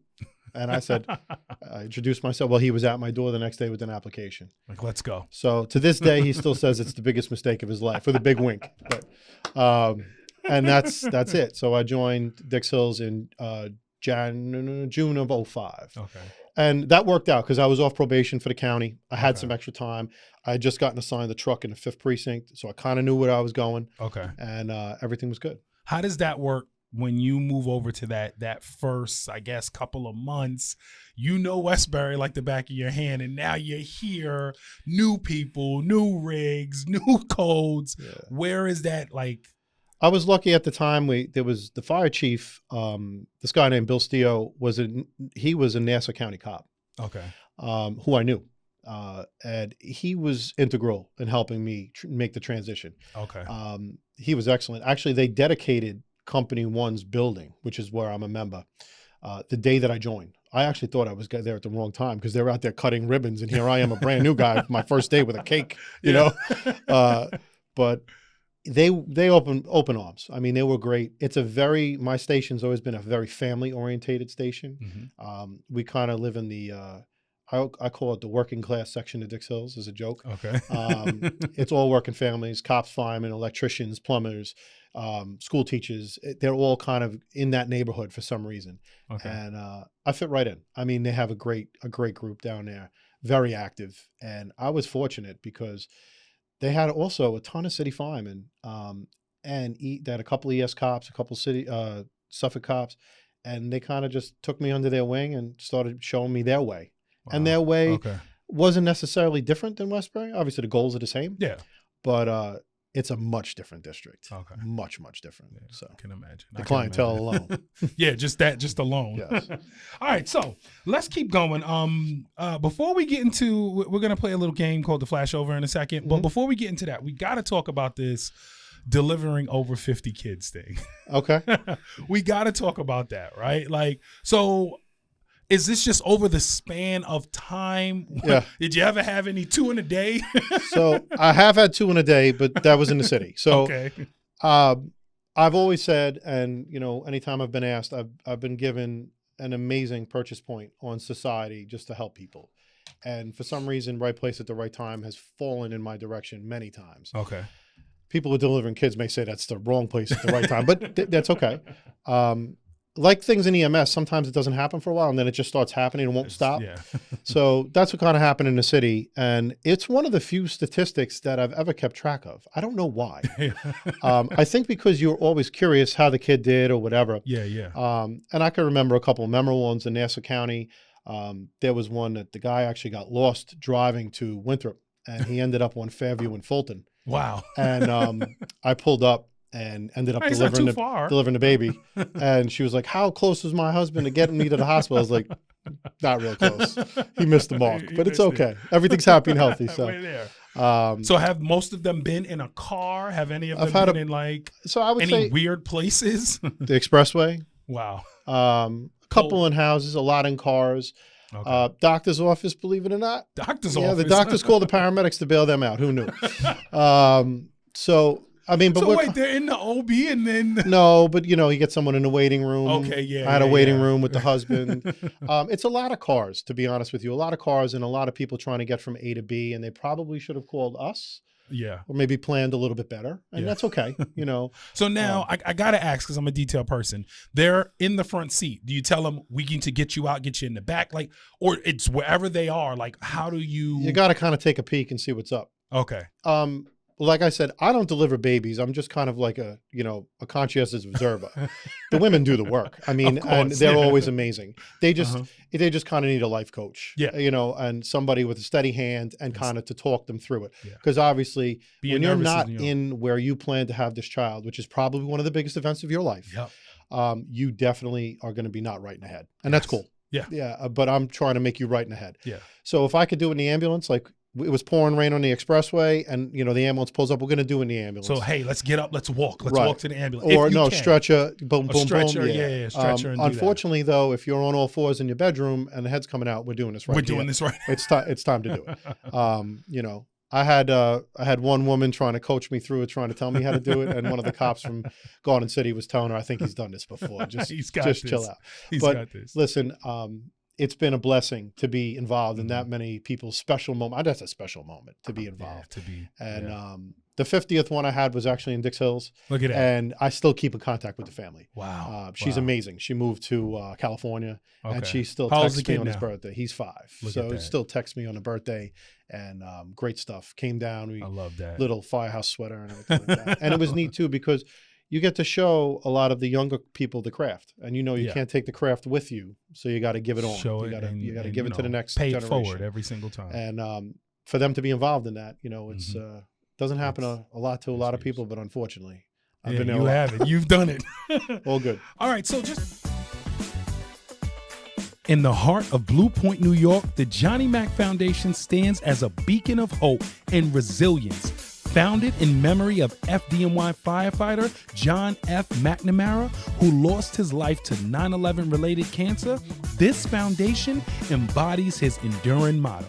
And I said, I introduced myself. Well, he was at my door the next day with an application. Like, let's go. So to this day, he still says it's the biggest mistake of his life, with a big wink. But, and that's it. So I joined Dix Hills in June of 2005. Okay. And that worked out because I was off probation for the county. I had some extra time. I had just gotten assigned the truck in the 5th precinct, so I kind of knew where I was going. Okay. And everything was good. How does that work when you move over to that first, I guess, couple of months? You know Westbury like the back of your hand, and now you're here, new people, new rigs, new codes. Yeah. Where is that like? I was lucky at the time. There was the fire chief, this guy named Bill Steo, he was a Nassau County cop. Okay. Who I knew. And he was integral in helping me make the transition. Okay. He was excellent. Actually, they dedicated Company 1's building, which is where I'm a member, the day that I joined. I actually thought I was there at the wrong time because they were out there cutting ribbons, and here I am, a brand new guy, my first day with a cake, you know. But they open arms. I mean, they were great. It's my station's always been a very family orientated station. Mm-hmm. We kind of live in the I call it the working class section of Dix Hills as a joke. Okay. It's all working families, cops, firemen, electricians, plumbers, school teachers. They're all kind of in that neighborhood for some reason. Okay. And I fit right in. I mean, they have a great group down there, very active. And I was fortunate because they had also a ton of city firemen, and they had a couple ES cops, a couple city Suffolk cops, and they kind of just took me under their wing and started showing me their way. Wow. And their way wasn't necessarily different than Westbury. Obviously, the goals are the same. Yeah, but it's a much different district. Okay, much different. Yeah, so I can imagine the clientele alone. Yeah, just alone. Yes. All right, so let's keep going. Before we get into, we're gonna play a little game called the Flashover in a second. Mm-hmm. But before we get into that, we got to talk about this delivering over 50 kids thing. Okay, we got to talk about that, right? Like, so. Is this just over the span of time? Yeah. Did you ever have any 2 in a day? So I have had 2 in a day, but that was in the city. So okay. I've always said, and you know, anytime I've been asked, I've been given an amazing purchase point on society just to help people. And for some reason, right place at the right time has fallen in my direction many times. Okay. People who are delivering kids may say that's the wrong place at the right time, but that's okay. Like things in EMS, sometimes it doesn't happen for a while and then it just starts happening and won't stop. Yeah. So that's what kind of happened in the city. And it's one of the few statistics that I've ever kept track of. I don't know why. I think because you're always curious how the kid did or whatever. Yeah, yeah. And I can remember a couple of memorable ones in Nassau County. There was one that the guy actually got lost driving to Winthrop and he ended up on Fairview and Fulton. Wow. And I pulled up and ended up delivering the baby. And she was like, how close was my husband to getting me to the hospital? I was like, not real close. He missed the mark, but it's okay. Everything's happy and healthy. So, so have most of them been in a car? Have any of them been in like any weird places? The expressway. Wow. A couple in houses, a lot in cars. Okay. Doctor's office, believe it or not. Doctor's office. Yeah, the doctors call the paramedics to bail them out. Who knew? So I mean, but so wait, they're in the OB and then no, but you know, you get someone in the waiting room. Okay, yeah. I had a waiting room with the husband. It's a lot of cars, to be honest with you. A lot of cars and a lot of people trying to get from A to B, and they probably should have called us. Yeah. Or maybe planned a little bit better, and that's okay, you know. So now I gotta ask, because I'm a detail person. They're in the front seat. Do you tell them we need to get you out, get you in the back, like, or it's wherever they are? Like, how do you? You got to kind of take a peek and see what's up. Okay. Like I said, I don't deliver babies. I'm just kind of like a conscientious observer. The women do the work. I mean, and they're always amazing. They just kind of need a life coach, you know, and somebody with a steady hand and kind of to talk them through it. Because obviously when you're not in where you plan to have this child, which is probably one of the biggest events of your life, you definitely are going to be not right in the head. And that's cool. Yeah. Yeah. But I'm trying to make you right in the head. Yeah. So if I could do it in the ambulance, like, it was pouring rain on the expressway and, you know, the ambulance pulls up. We're going to do it in the ambulance. So, hey, let's get up. Let's walk. Let's walk to the ambulance. Or no, stretcher, boom, boom, stretcher, boom. Yeah, stretcher. And unfortunately, though, if you're on all fours in your bedroom and the head's coming out, we're doing this right. We're doing this right. It's time to do it. You know, I had one woman trying to coach me through it, trying to tell me how to do it. And one of the cops from Garden City was telling her, I think he's done this before. Just chill out. He's got this. Listen, it's been a blessing to be involved in that many people's special moment. That's a special moment to be involved. The 50th one I had was actually in Dix Hills. Look at that. And I still keep in contact with the family. Wow. She's amazing. She moved to California, and she still texts me on his birthday. He's 5. So still texts me on the birthday, and great stuff. Came down. I love that. Little Firehouse sweater and everything like that. And it was neat too, because you get to show a lot of the younger people the craft, and you can't take the craft with you, so you got to give it on. Show you got to give it to the next pay generation. It forward every single time. And for them to be involved in that, it's doesn't happen a lot to a lot of people, but unfortunately, I've been there. You have it. You've done it. All good. All right, so just in the heart of Blue Point, New York, the Johnny Mac Foundation stands as a beacon of hope and resilience. Founded in memory of FDNY firefighter John F. McNamara, who lost his life to 9/11 related cancer, this foundation embodies his enduring motto,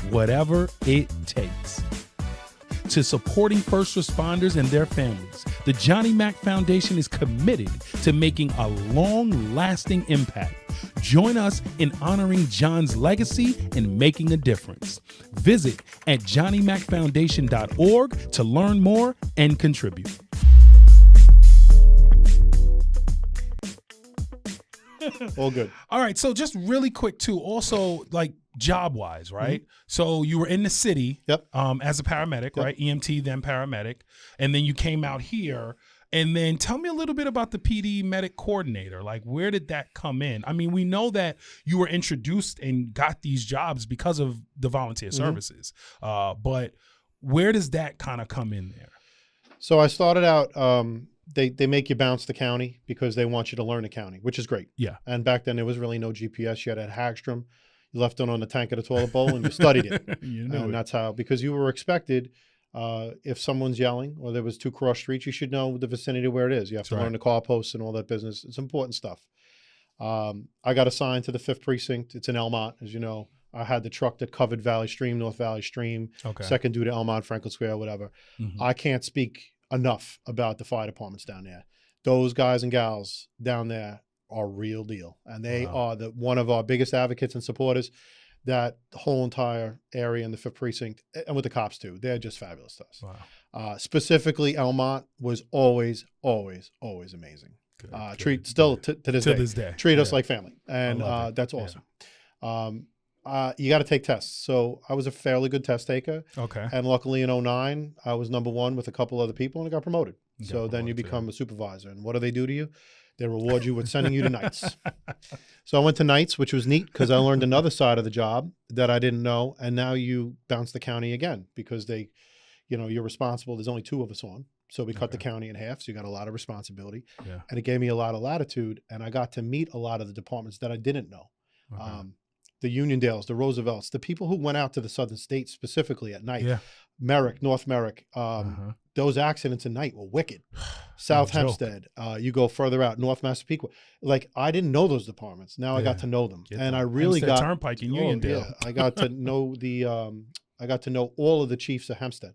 whatever it takes. To supporting first responders and their families, the Johnny Mac Foundation is committed to making a long-lasting impact. Join us in honoring John's legacy and making a difference. Visit at johnnymacfoundation.org to learn more and contribute. All good. All right, so just really quick too, also like job-wise, right? So you were in the city as a paramedic, right? EMT, then paramedic, and then you came out here. And then tell me a little bit about the PD medic coordinator. Like, where did that come in? I mean, we know that you were introduced and got these jobs because of the volunteer services, but where does that kind of come in there? So I started out, they make you bounce the county because they want you to learn the county, which is great. Yeah. And back then there was really no GPS. You had a Hagstrom. You left it on the tank of the toilet bowl and you studied it. And that's how, because you were expected, if someone's yelling or there was 2 cross streets, you should know the vicinity where it is. You have to learn the car posts and all that business. It's important stuff. I got assigned to the 5th Precinct. It's in Elmont, as you know. I had the truck that covered Valley Stream, North Valley Stream, second due to Elmont, Franklin Square, whatever. I can't speak enough about the fire departments down there. Those guys and gals down there are real deal. And they are one of our biggest advocates and supporters. That whole entire area in the 5th Precinct, and with the cops too, they're just fabulous to us. Wow. Specifically, Elmont was always amazing. Treat still to this day. Treat us like family, and that's awesome. You got to take tests. So I was a fairly good test taker. And luckily in 2009, I was #1 with a couple other people, and I got promoted. So then you become a supervisor, and what do they do to you? They reward you with sending you to nights. So I went to nights, which was neat because I learned another side of the job that I didn't know. And now you bounce the county again because they, you're responsible. There's only 2 of us on. So we cut the county in half. So you got a lot of responsibility. And it gave me a lot of latitude. And I got to meet a lot of the departments that I didn't know. The Uniondales, the Roosevelts, the people who went out to the southern states specifically at night. Merrick, North Merrick. Those accidents at night were wicked. South Hempstead, you go further out, North Massapequa. Like, I didn't know those departments. Now I got to know them. And I really Hempstead Turnpike in Uniondale. I got to know I got to know all of the chiefs of Hempstead.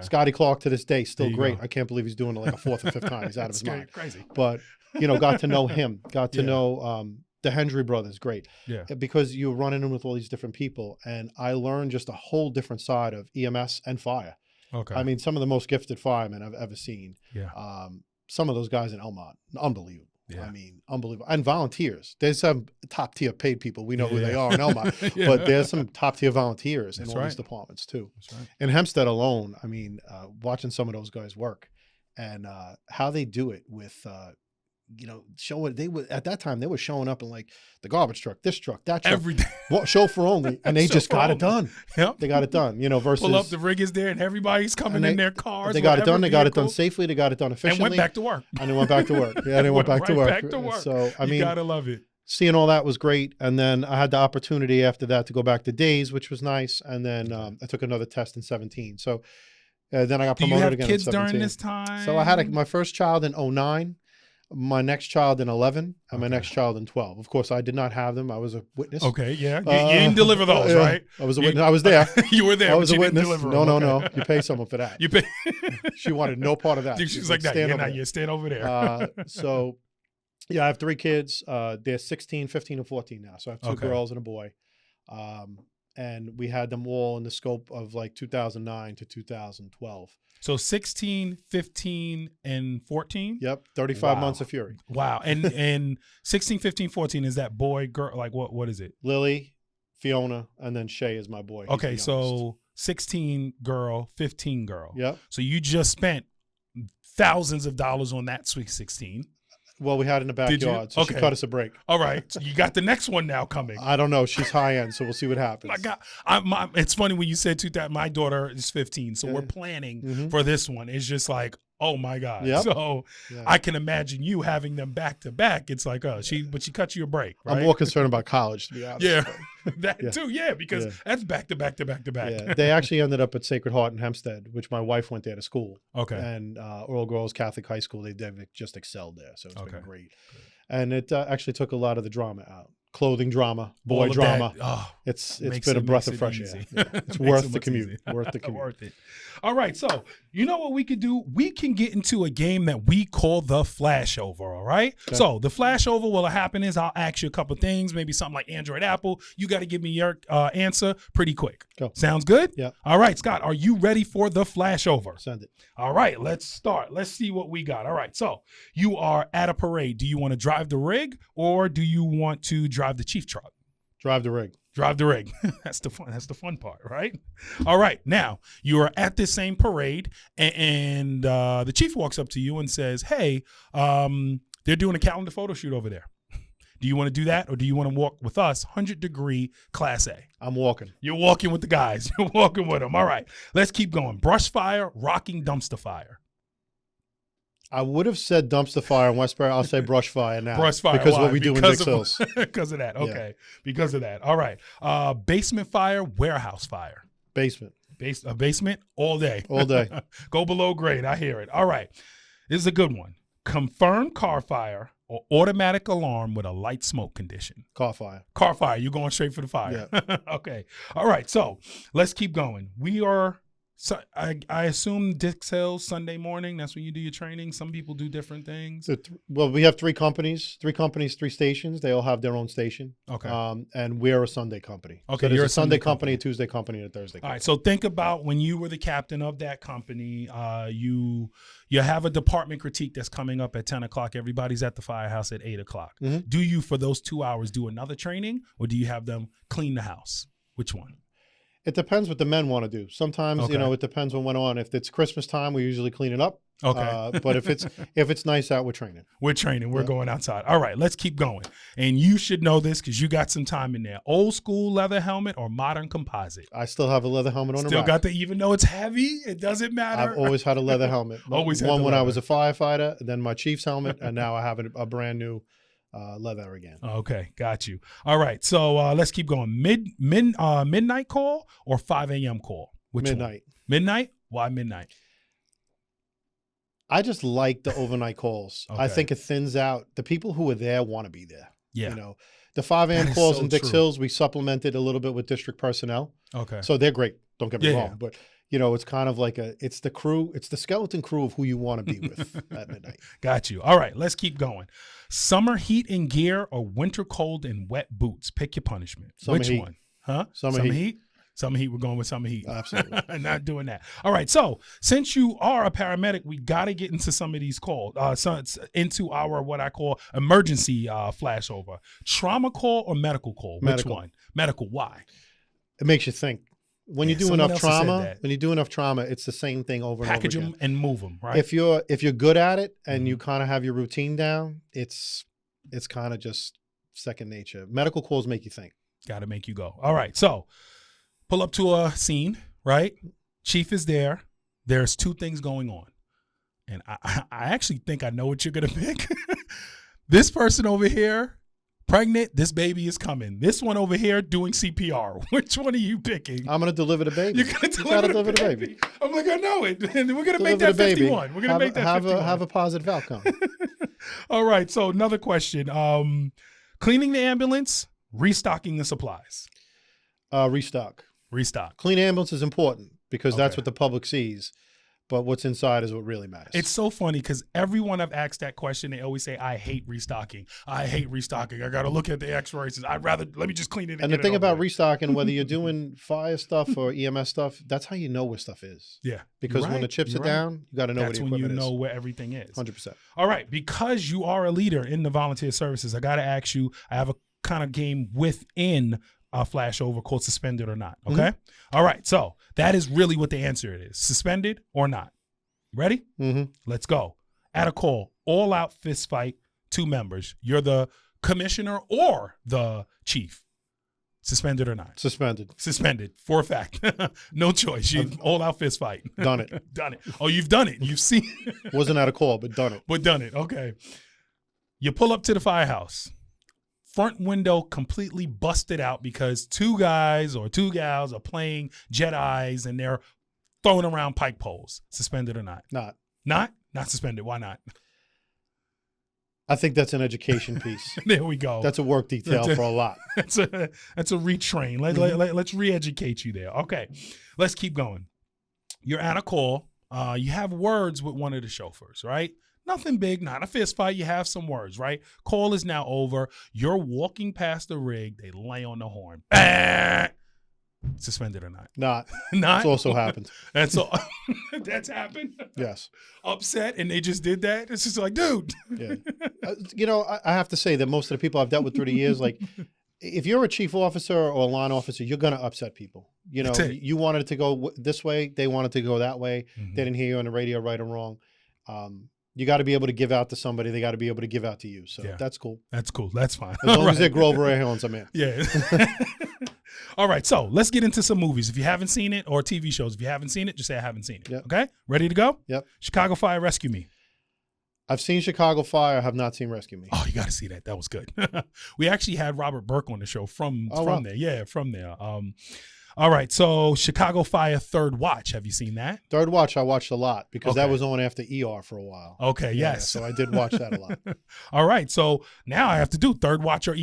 Scotty Clark to this day, still great. I can't believe he's doing it like a 4th or 5th time. He's out of his mind. Crazy. But, got to know him, got to know the Hendry brothers, great. Because you're running in with all these different people. And I learned just a whole different side of EMS and fire. I mean, some of the most gifted firemen I've ever seen. Some of those guys in Elmont, unbelievable. I mean, unbelievable. And volunteers. There's some top tier paid people. We know who they are in Elmont, but there's some top tier volunteers in all these departments too. In Hempstead alone, I mean, watching some of those guys work and how they do it with, showing, they were at that time, they were showing up in like the garbage truck, this truck, that truck, every day, chauffeur only, and they just got it done. They got it done, versus pull up, the rig is there and everybody's coming in their cars. They got it done. They got it done safely. They got it done efficiently. And went back to work. And they went back to work. Yeah, they went back to work. So, I mean, you gotta love it. Seeing all that was great. And then I had the opportunity after that to go back to days, which was nice. And then I took another test in 2017. So then I got promoted again in 2017. Do you have kids during this time? So I had my first child in 2009. My next child in 11 and my next child in 12. Of course, I did not have them. I was a witness. You didn't deliver those, right? I was a witness. I was there. You were there. I was but a witness. Didn't deliver them. No. You pay someone for that. You pay. She wanted no part of that. She's like, stand over there. So Yeah, I have 3 kids. They're 16, 15, and 14 now. So I have 2 Okay. girls and a boy. And we had them all in the scope of like 2009 to 2012. So 16, 15, and 14? Yep, 35 Wow. months of fury. Wow. And 16, 15, 14, is that boy, girl? Like what is it? Lily, Fiona, and then Shay is my boy. He's Okay, the youngest. so 16 girl, 15 girl. Yep. So you just spent thousands of dollars on that Sweet 16. Well, we had in the Did you? backyard, so she Okay. cut us a break. All right. So you got the next one now coming. I don't know. She's high end, so we'll see what happens. My God, it's funny when you said that. My daughter is 15, so we're planning for this one. It's just like, oh my God. Yep. So Yeah. I can imagine you having them back to back. It's like, but she cut you a break, right? I'm more concerned about college, to be honest. Yeah, but, that Yeah. too. Yeah, because Yeah. that's back to back to back to back. yeah, they actually ended up at Sacred Heart in Hempstead, which my wife went there to school. Okay. And Earl Girls Catholic High School, they've just excelled there, so it's Okay. been great. And it actually took a lot of the drama out. Clothing drama, All boy of drama. that, oh, It's makes been a it- breath makes of it fresh easy. air. Yeah. It's Makes worth it the look commute. easy. Worth the commute. Worth it. All right, so you know what we could do? We can get into a game that we call the flashover, all right? Okay. So the flashover, what'll happen is I'll ask you a couple things, maybe something like Android, Apple. You got to give me your answer pretty quick. Go. Sounds good? Yeah. All right, Scott, are you ready for the flashover? Send it. All right, let's start. Let's see what we got. All right, so you are at a parade. Do you want to drive the rig or do you want to drive the chief truck? Drive the rig. Drive the rig. That's the fun part, right? All right. Now you are at this same parade, and the chief walks up to you and says, "Hey, they're doing a calendar photo shoot over there. Do you want to do that, or do you want to walk with us? 100-degree Class A. I'm walking. You're walking with the guys. You're walking with them. All right. Let's keep going. Brush fire, rocking dumpster fire. I would have said dumpster fire in Westbury. I'll say brush fire now. Brush fire. Because Why? what we do in Because Dix of- Hills. Because of that. Okay. Because of that. All right. Basement fire, warehouse fire. Basement. Basement all day. All day. Go below grade. I hear it. All right. This is a good one. Confirmed car fire or automatic alarm with a light smoke condition. Car fire. Car fire. You're going straight for the fire. Okay. All right. So let's keep going. We are, so I assume Dix Hills Sunday morning. That's when you do your training. Some people do different things. Well, we have 3 companies, 3 stations. They all have their own station. Okay. And we're a Sunday company. Okay, So there's you're a Sunday company, a Tuesday company, and a Thursday All company. right, so think about when you were the captain of that company. You have a department critique that's coming up at 10 o'clock. Everybody's at the firehouse at 8 o'clock. Mhm. Do you, for those 2 hours, do another training, or do you have them clean the house? Which one? It depends what the men want to do. Sometimes, Okay. you know, it depends what went on. If it's Christmas time, we usually clean it up. Okay. But if it's nice out, we're training. We're training. We're Yeah. going outside. All right, let's keep going. And you should know this because you got some time in there. Old school leather helmet or modern composite? I still have a leather helmet on the Still rack. got the, even though it's heavy, it doesn't matter. I've always had a leather helmet. Always had one the when I leather. was a firefighter, then my chief's helmet, and now I have a brand new leather again. Okay, got you. All right, so let's keep going. Midnight call or 5 a.m. call? Which one? Midnight. Midnight? Why midnight? I just like the overnight calls. I Okay. think it thins out. The people who are there want to be there. Yeah. You know, the 5 a.m. That is calls so in Dix true. Hills, we supplemented a little bit with district personnel. Okay. So they're great. Don't get me Yeah, wrong. yeah. But, you know, it's kind of like it's the crew, it's the skeleton crew of who you want to be with at midnight. Got you. All right, let's keep going. Summer heat in gear or winter cold in wet boots? Pick your punishment. Summer Which heat. one? Huh? Summer heat. Summer heat. We're going with summer heat. Absolutely. Not doing that. All right. So since you are a paramedic, we got to get into some of these calls, into our what I call emergency flashover. Trauma call or medical call? Medical. Which one? Medical. Why? It makes you think. When you Yeah, do someone enough else has said trauma, that. when you do enough trauma, it's the same thing over and Package over them again. and move them. Right. If you're good at it and Mhm. you kind of have your routine down, it's kind of just second nature. Medical calls make you think. Got to make you go. All right. So pull up to a scene, right? Chief is there. There's 2 things going on. And I actually think I know what you're going to pick. This person over here, pregnant, this baby is coming. This one over here doing CPR. Which one are you picking? I'm going to deliver the baby. You're going to You gotta deliver the baby. I'm like, I know it. And we're going to make Deliver that the baby. 51. We're going to make that 51. have a positive outcome. All right. So another question. Cleaning the ambulance, restocking the supplies. Restock. Restock. Clean ambulance is important because that's Okay. what the public sees. but what's inside is what really matters. It's so funny because everyone I've asked that question, they always say, I hate restocking. I hate restocking. I got to look at the x-rays. Let me just clean it. And the thing about restocking, whether you're doing fire stuff or EMS stuff, that's how you know where stuff is. Yeah. Because when the chips are down, you got to know where the equipment is. That's when you know where everything is. 100%. All right. Because you are a leader in the volunteer services, I got to ask you, I have a kind of game within a flashover called Suspended or Not. Okay. All right. So that is really what the answer is. Suspended or not. Ready? Let's go. At a call, all out fist fight, 2 members. You're the commissioner or the chief. Suspended or not? Suspended. Suspended for a fact. No choice. You all out fist fight. Done it. Done it. Oh, you've done it. You've seen. Wasn't at a call, but done it. But done it. Okay. You pull up to the firehouse. Front window completely busted out because 2 guys or 2 gals are playing Jedis and they're throwing around pike poles. Suspended or not? Not. Not? Not suspended. Why not? I think that's an education piece. There we go. That's a work detail for a lot. That's a retrain. Let's re-educate you there. Okay. Let's keep going. You're at a call. You have words with one of the chauffeurs, right? Nothing big, not a fist fight. You have some words, right? Call is now over. You're walking past the rig. They lay on the horn. Suspended or not? Not. Not? It's also happened. That's all. That's happened? Yes. Upset and they just did that? It's just like, dude. Yeah. You know, I have to say that most of the people I've dealt with through the years, like, if you're a chief officer or a line officer, you're going to upset people. You know, you wanted it to go this way. They wanted to go that way. They didn't hear you on the radio right or wrong. You got to be able to give out to somebody. They got to be able to give out to you. So that's cool. That's cool. That's fine. As long as they're Grover Airhorns, I'm in. Yeah. All right. So let's get into some movies. If you haven't seen it, or TV shows, if you haven't seen it, just say I haven't seen it. Yep. Okay. Ready to go? Yep. Chicago Fire, Rescue Me. I've seen Chicago Fire. I have not seen Rescue Me. Oh, you got to see that. That was good. We actually had Robert Burke on the show from there. Yeah, from there. All right, so Chicago Fire Third Watch. Have you seen that? Third Watch, I watched a lot because that was on after ER for a while. Okay, yes. So I did watch that a lot. All right, so now I have to do Third Watch or ER.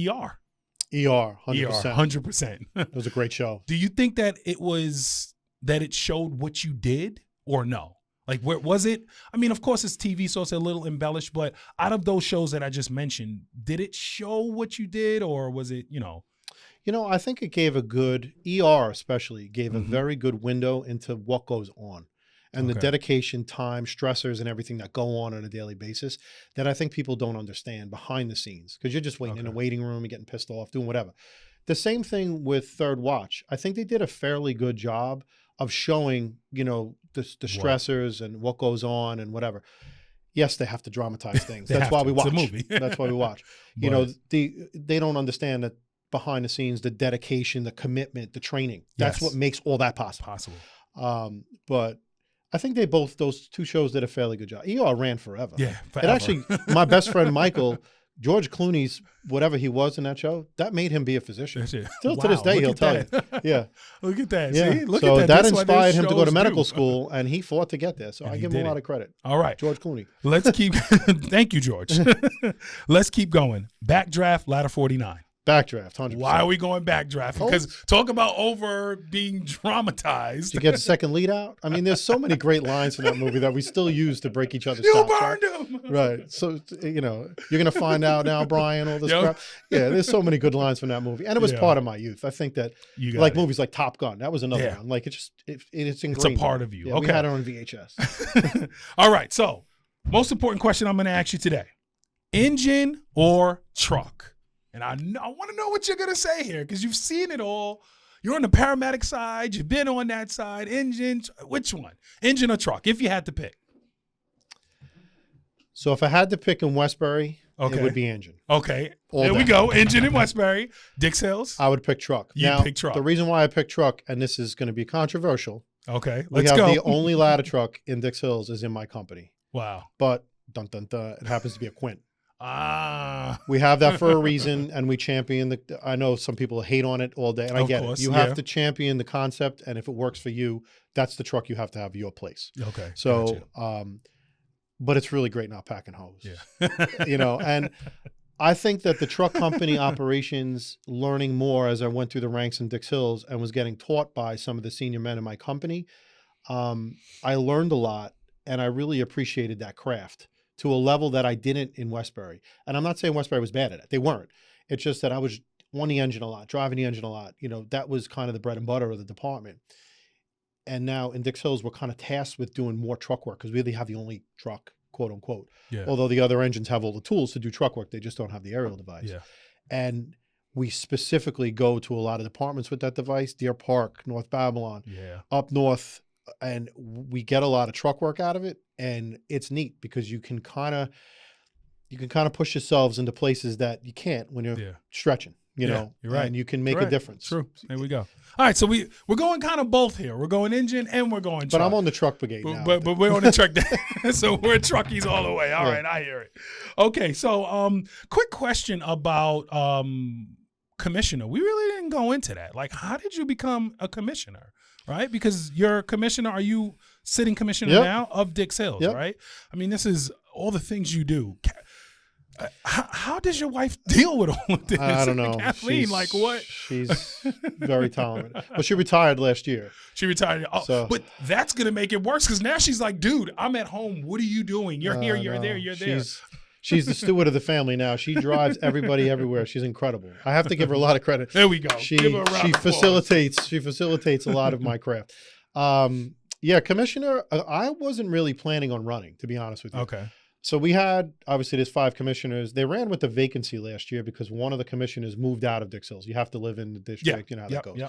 ER, 100%. ER, 100%. It was a great show. Do you think that it showed what you did or no? Like, where was it? I mean, of course, it's TV, so it's a little embellished, but out of those shows that I just mentioned, did it show what you did or was it, you know? You know, I think it gave ER especially, gave a very good window into what goes on and the dedication, time, stressors, and everything that go on a daily basis that I think people don't understand behind the scenes because you're just waiting in a waiting room and getting pissed off, doing whatever. The same thing with Third Watch. I think they did a fairly good job of showing, you know, the stressors and what goes on and whatever. Yes, they have to dramatize things. That's why we watch. It's a movie. That's why we watch. You know, they don't understand that behind the scenes, the dedication, the commitment, the training. That's what makes all that possible. But I think those 2 shows did a fairly good job. ER ran forever. Yeah, forever. It actually, my best friend Michael, George Clooney's, whatever he was in that show, that made him be a physician. Still to this day, he'll tell you. Yeah. Look at that. Yeah. See? Look so at that. That inspired him to go to medical school, and he fought to get there. So I give him a lot of credit. All right. George Clooney. Let's keep, thank you, George. Let's keep going. Backdraft, Ladder 49. Backdraft, 100%. Why are we going backdraft? Because talk about over being dramatized. Did you get a second lead out? I mean, there's so many great lines from that movie that we still use to break each other's You chops. burned him. Right. So, you know, you're going to find out now, Brian, all this crap. Yeah, there's so many good lines from that movie. And it was part of my youth. I think that, like movies like Top Gun, that was another one. Like, it's ingrained. It's a part of you. Yeah, okay. We had it on VHS. All right. So, most important question I'm going to ask you today. Engine or truck? And I want to know what you're going to say here because you've seen it all. You're on the paramedic side. You've been on that side. Engine, which one? Engine or truck, if you had to pick? So if I had to pick in Westbury, it would be engine. Okay. There we go. Engine in Westbury. Dix Hills? I would pick truck. You pick truck. The reason why I pick truck, and this is going to be controversial. Okay. We have the only ladder truck in Dix Hills is in my company. Wow. But, dun, dun, dun, it happens to be a Quint. Ah. We have that for a reason, and we champion I know some people hate on it all day, and I get it. You have to champion the concept, and if it works for you, that's the truck you have to have your place. Okay. So, but it's really great not packing hose. Yeah. You know, and I think that the truck company operations, learning more as I went through the ranks in Dix Hills and was getting taught by some of the senior men in my company, I learned a lot, and I really appreciated that craft to a level that I didn't in Westbury. And I'm not saying Westbury was bad at it. They weren't. It's just that I was on the engine a lot, driving the engine a lot. You know, that was kind of the bread and butter of the department. And now in Dix Hills, we're kind of tasked with doing more truck work because we really have the only truck, quote unquote. Yeah. Although the other engines have all the tools to do truck work, they just don't have the aerial device. Yeah. And we specifically go to a lot of departments with that device, Deer Park, North Babylon, up north, and we get a lot of truck work out of it. And it's neat because you can kind of push yourselves into places that you can't when you're stretching. You know, you're right. And you can make a difference. True. There we go. All right, so we're going kind of both here. We're going engine and we're going truck. But I'm on the truck brigade now. But we're on the truck. So we're truckies all the way. All right, I hear it. Okay, so quick question about commissioner. We really didn't go into that. Like, how did you become a commissioner? Right? Because you're a commissioner. Are you sitting commissioner now of Dix Hills? Right? I mean, this is all the things you do. How does your wife deal with all of this? I don't know. Kathleen, like what? She's very talented. But she retired last year. She retired. But that's going to make it worse because now she's like, dude, I'm at home. What are you doing? You're here, you're there, you're there. She's the steward of the family now. She drives everybody everywhere. She's incredible. I have to give her a lot of credit. There we go. She facilitates a lot of my craft. Yeah, commissioner, I wasn't really planning on running, to be honest with you. Okay. So we had, obviously there's 5 commissioners. They ran with the vacancy last year because one of the commissioners moved out of Dix Hills. You have to live in the district, you know how that goes.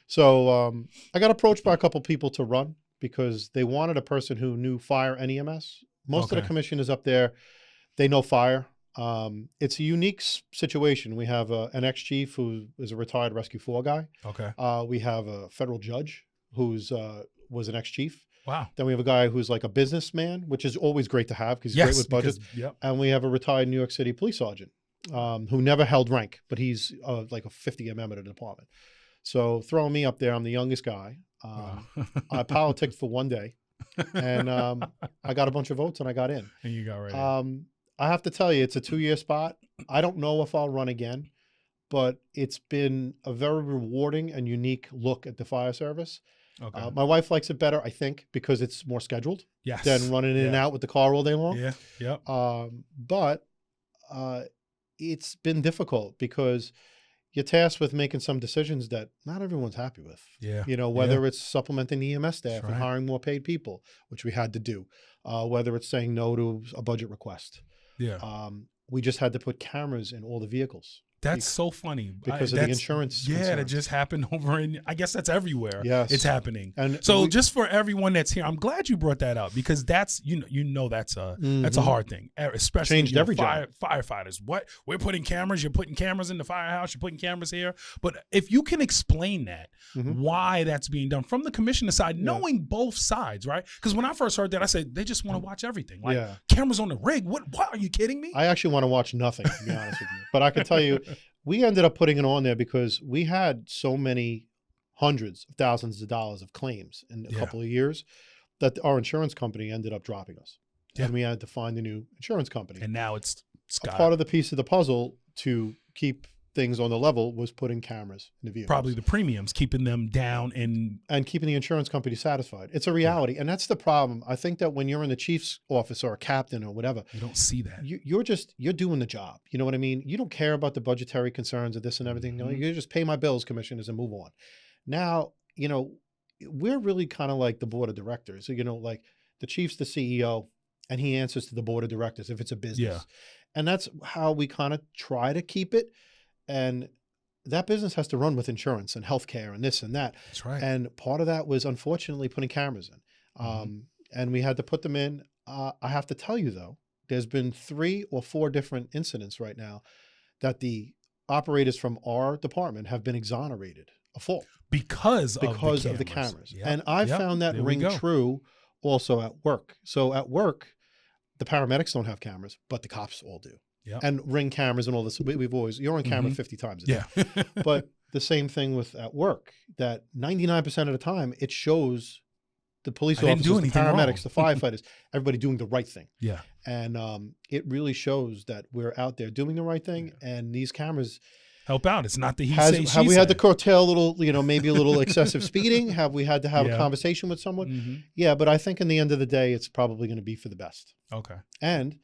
So I got approached by a couple people to run because they wanted a person who knew fire and EMS. Most of the commissioners up there, they know fire. It's a unique situation. We have an ex-chief who is a retired Rescue 4 guy. Okay. We have a federal judge who's was an ex-chief. Wow. Then we have a guy who's like a businessman, which is always great to have because he's great with budgets. And we have a retired New York City police sergeant who never held rank, but he's like a 50 member of the department. So throwing me up there, I'm the youngest guy. I politicked for one day and I got a bunch of votes and I got in. And you got right in. I have to tell you, it's a 2-year spot. I don't know if I'll run again, but it's been a very rewarding and unique look at the fire service. Okay. My wife likes it better, I think, because it's more scheduled than running in and out with the car all day long. But it's been difficult because you're tasked with making some decisions that not everyone's happy with. You know, whether it's supplementing the EMS staff and hiring more paid people, which we had to do, whether it's saying no to a budget request. We just had to put cameras in all the vehicles. That's so funny. Because of the insurance concerns. That just happened over in, I guess that's everywhere. Yes. It's happening. And so just for everyone that's here, I'm glad you brought that up because that's, you know, that's a hard thing, especially changed every firefighters. What we're putting cameras, you're putting cameras in the firehouse, you're putting cameras here. But if you can explain that, why that's being done from the commissioner side, knowing both sides, right? Because when I first heard that, I said, they just want to watch everything. Like cameras on the rig. What are you kidding me? I actually want to watch nothing, to be honest with you. But I can tell you, we ended up putting it on there because we had so many hundreds of thousands of dollars of claims in a couple of years that our insurance company ended up dropping us. And we had to find a new insurance company. And now it's part of the piece of the puzzle to keep things on the level was putting cameras in the vehicles. Probably the premiums, keeping them down and keeping the insurance company satisfied. It's a reality. And that's the problem. I think that when you're in the chief's office or a captain or whatever, you don't see that. You're doing the job. You know what I mean? You don't care about the budgetary concerns of this and everything. You just pay my bills, commissioners, and move on. Now, you know, we're really kind of like the board of directors. So, you know, like the chief's the CEO and he answers to the board of directors if it's a business. And that's how we kind of try to keep it. And that business has to run with insurance and healthcare and this and that. That's right. And part of that was unfortunately putting cameras in. And we had to put them in. I have to tell you though, there's been 3 or 4 different incidents right now that the operators from our department have been exonerated of fault. Because of the cameras. And I found that ring true also at work. So at work, the paramedics don't have cameras, but the cops all do. And ring cameras and all this. We've always, you're on camera 50 times a day. But the same thing with at work, that 99% of the time it shows the police officers, the paramedics, the firefighters, everybody doing the right thing. And it really shows that we're out there doing the right thing. And these cameras Help out. It's not the he Have say, she we say. had to curtail a little, maybe a little excessive speeding? Have we had to have a Yeah. conversation with someone? Mm-hmm. Yeah, but I think in the end of the day, it's probably going to be for the best. Okay. And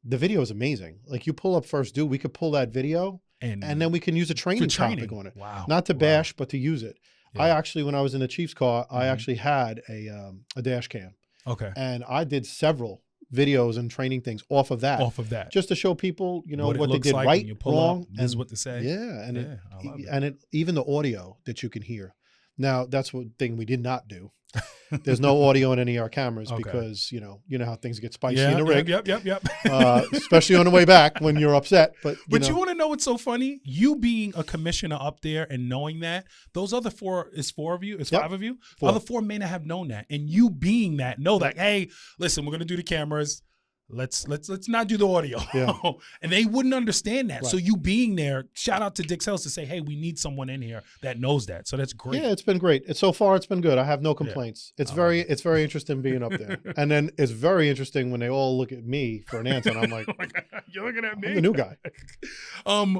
the video is amazing. Like you pull up First Due, we could pull that video and then we can use a training topic on it. Wow. Not to bash, but to use it. Yeah. I actually, when I was in the Chief's car, I actually had a dash cam. Okay. And I did several videos and training things off of that. Just to show people, what they looks did like right, when you pull wrong, up, and what to say. Yeah, and I love it. and even the audio that you can hear. Now that's one thing we did not do. There's no audio on any of our cameras because you know how things get spicy in the rig. Yep. Especially on the way back when you're upset. But you want to know what's so funny? You being a commissioner up there and knowing that those other five of you. Other four may not have known that, and you being that know that. Hey, listen, we're gonna do the cameras. Let's not do the audio. Yeah. And they wouldn't understand that. Right. So you being there, shout out to Dick Sales to say, hey, we need someone in here that knows that. So that's great. Yeah, it's been great. So far it's been good. I have no complaints. Yeah. It's very interesting being up there. And then it's very interesting when they all look at me for an answer and I'm like, you're looking at me. I'm the new guy.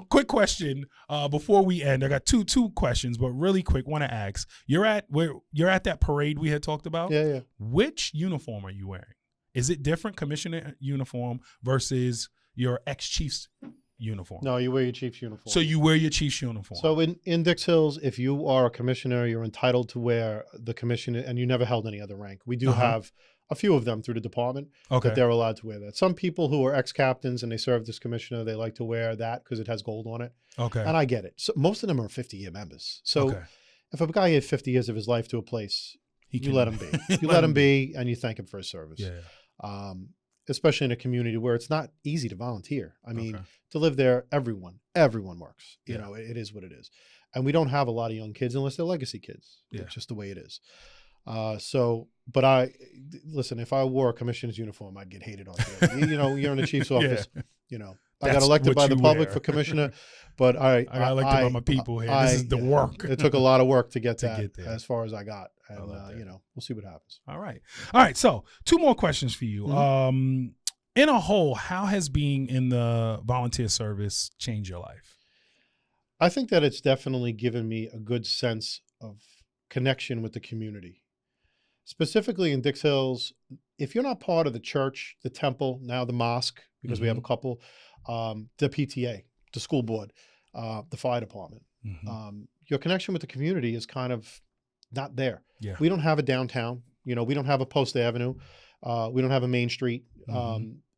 Quick question before we end. I got two questions, but really quick, want to ask. You're at that parade we had talked about? Yeah. Which uniform are you wearing? Is it different, commissioner uniform versus your ex-chief's uniform? No, you wear your chief's uniform. So you wear your chief's uniform. So in Dix Hills, if you are a commissioner, you're entitled to wear the commissioner, and you never held any other rank. We do have a few of them through the department that they're allowed to wear that. Some people who are ex-captains and they served as commissioner, they like to wear that because it has gold on it. Okay. And I get it. So most of them are 50-year members. So if a guy had 50 years of his life to a place, you let him be. You let him be, and you thank him for his service. Yeah. Especially in a community where it's not easy to volunteer. I mean, to live there, everyone works. You know, it is what it is. And we don't have a lot of young kids unless they're legacy kids. Yeah. It's just the way it is. But listen, if I wore a commissioner's uniform, I'd get hated on. You're in the chief's office, I got elected by the public for commissioner, but I got elected by my people here. This is the work. It took a lot of work to get that as far as I got. And, we'll see what happens. All right. So 2 more questions for you. In a whole, how has being in the volunteer service changed your life? I think that it's definitely given me a good sense of connection with the community. Specifically in Dix Hills, if you're not part of the church, the temple, now the mosque, because we have a couple, the PTA, the school board, the fire department, your connection with the community is kind of not there. Yeah. We don't have a downtown, we don't have a Post Avenue. We don't have a Main Street.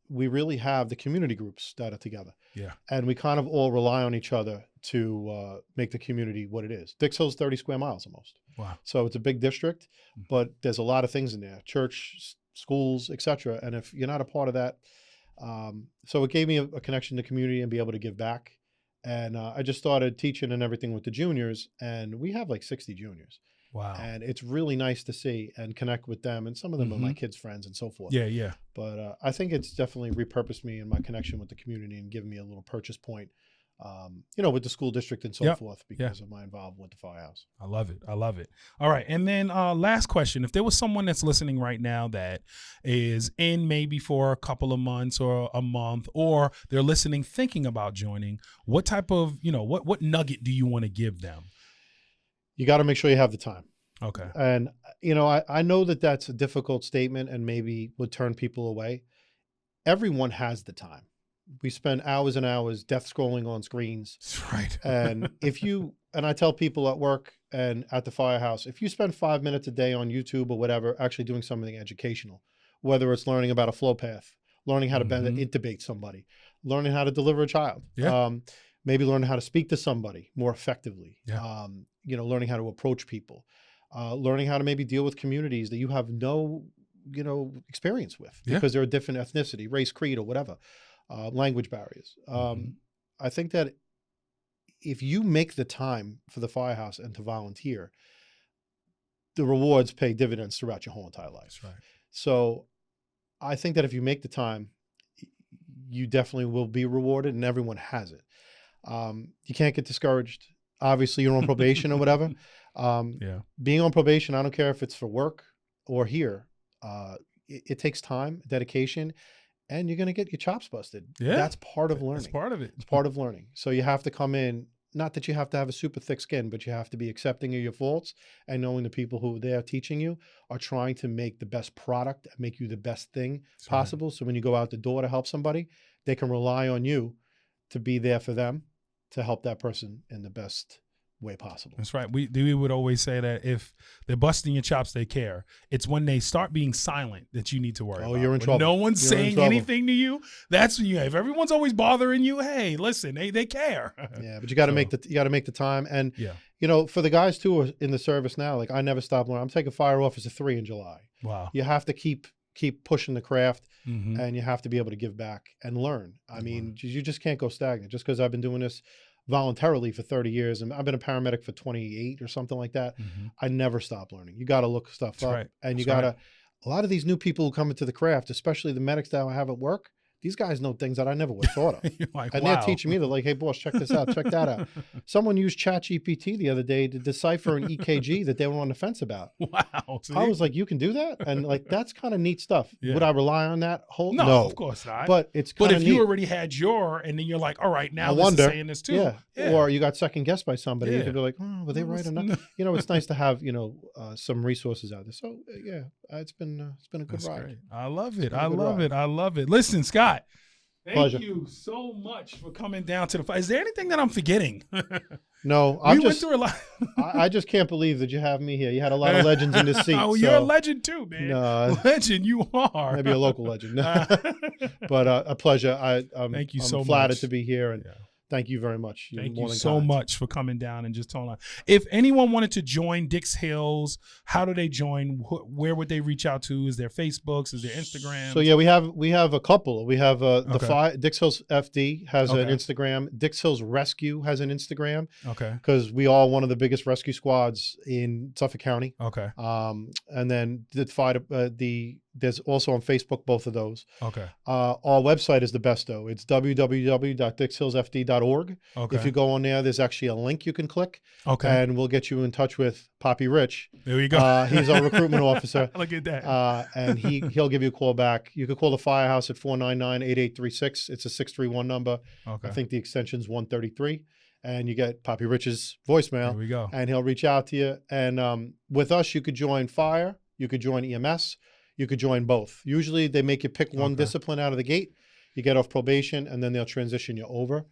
We really have the community groups that are together. Yeah. And we kind of all rely on each other to make the community what it is. Dix Hill's 30 square miles almost. Wow. So it's a big district, but there's a lot of things in there, church, schools, etc. And if you're not a part of that, so it gave me a connection to community and be able to give back. And I just started teaching and everything with the juniors, and we have like 60 juniors. Wow. And it's really nice to see and connect with them. And some of them are my kids' friends and so forth. Yeah, yeah. But I think it's definitely repurposed me in my connection with the community and given me a little purchase point, with the school district and so forth because of my involvement with the Firehouse. I love it. I love it. All right. And then last question. If there was someone that's listening right now that is in maybe for a couple of months or a month, or they're listening thinking about joining, what type of, what nugget do you want to give them? You got to make sure you have the time. Okay. And, I know that that's a difficult statement and maybe would turn people away. Everyone has the time. We spend hours and hours death scrolling on screens. That's right. And and I tell people at work and at the Firehouse, if you spend 5 minutes a day on YouTube or whatever, actually doing something educational, whether it's learning about a flow path, learning how to intubate somebody, learning how to deliver a child, maybe learning how to speak to somebody more effectively, learning how to approach people, learning how to maybe deal with communities that you have no, experience with because they're a different ethnicity, race, creed, or whatever, language barriers. I think that if you make the time for the Firehouse and to volunteer, the rewards pay dividends throughout your whole entire life. That's right. So I think that if you make the time, you definitely will be rewarded, and everyone has it. You can't get discouraged. Obviously, you're on probation or whatever. Being on probation, I don't care if it's for work or here. It takes time, dedication, and you're going to get your chops busted. Yeah. That's part of learning. That's part of it. It's part of learning. So you have to come in not that you have to have a super thick skin, but you have to be accepting of your faults and knowing the people who are there teaching you are trying to make the best product, make you the best thing possible. So when you go out the door to help somebody, they can rely on you to be there for them, to help that person in the best way possible. That's right. We would always say that if they're busting your chops, they care. It's when they start being silent that you need to worry about. You're in trouble. No one's saying anything to you. That's when if everyone's always bothering you, hey, listen, they care. Yeah, but you got to make the time. And you know, for the guys too who are in the service now, like I never stop learning. I'm taking Fire Officer 3 in July. Wow. You have to keep pushing the craft, and you have to be able to give back and learn. I mean, you just can't go stagnant. Just because I've been doing this voluntarily for 30 years, and I've been a paramedic for 28 or something like that. I never stop learning. You got to look stuff up, and you got to. A lot of these new people who come into the craft, especially the medics that I have at work, these guys know things that I never would have thought of. Like, and they're teaching me. They're like, hey, boss, check this out. Check that out. Someone used ChatGPT the other day to decipher an EKG that they were on the fence about. Wow. So I was like, you can do that? And like, that's kind of neat stuff. Yeah. Would I rely on that whole? No, of course not. But it's But kind of if you already had and then you're like, all right, now this is saying this too. Yeah. Or you got second guessed by somebody. You could be like, oh, were they right or not? You know, it's nice to have, some resources out there. So it's been a good ride. Great. I love it. I love it. Listen, Scott. Thank you so much for coming down to the fight. Is there anything that I'm forgetting? No, we went through a lot. I just can't believe that you have me here. You had a lot of legends in this seat. Oh, you're a legend too, man. No, legend, you are. Maybe a local legend. But a pleasure. Thank you I'm so much. flattered to be here, and thank you very much. Thank you so much for coming down and just telling us. If anyone wanted to join Dix Hills, how do they join? Where would they reach out to? Is there Facebooks? Is there Instagram? So yeah, we have a couple. We have Dix Hills FD has an Instagram. Dix Hills Rescue has an Instagram. Okay. Because we are one of the biggest rescue squads in Suffolk County. Okay. And then there's also on Facebook, both of those. Okay. Our website is the best though. It's www.dixhillsfd.org. Okay. If you go on there, there's actually a link you can click. Okay. And we'll get you in touch with Poppy Rich. There we go. He's our recruitment officer. Look at that. And he'll give you a call back. You can call the Firehouse at 499-8836. It's a 631 number. Okay. I think the extension's 133. And you get Poppy Rich's voicemail. There we go. And he'll reach out to you. And with us, you could join fire. You could join EMS. You could join both. Usually they make you pick one discipline out of the gate. You get off probation, and then they'll transition you over.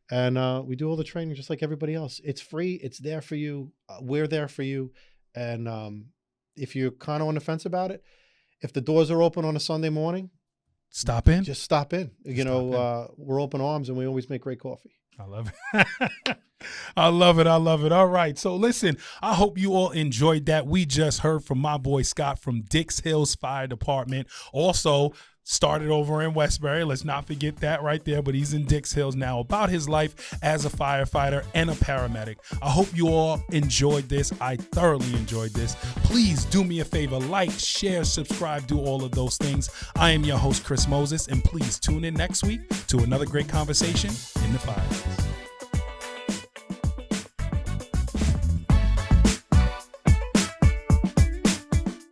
And we do all the training just like everybody else. It's free. It's there for you. We're there for you. And if you're kind of on the fence about it, if the doors are open on a Sunday morning, stop in. Just stop in. We're open arms, and we always make great coffee. I love it. I love it. I love it. All right. So listen, I hope you all enjoyed that. We just heard from my boy Scott from Dix Hills Fire Department. Also started over in Westbury. Let's not forget that right there. But he's in Dix Hills now, about his life as a firefighter and a paramedic. I hope you all enjoyed this. I thoroughly enjoyed this. Please do me a favor. Like, share, subscribe, do all of those things. I am your host, Chris Moses, and please tune in next week to another great conversation in the Firehouse.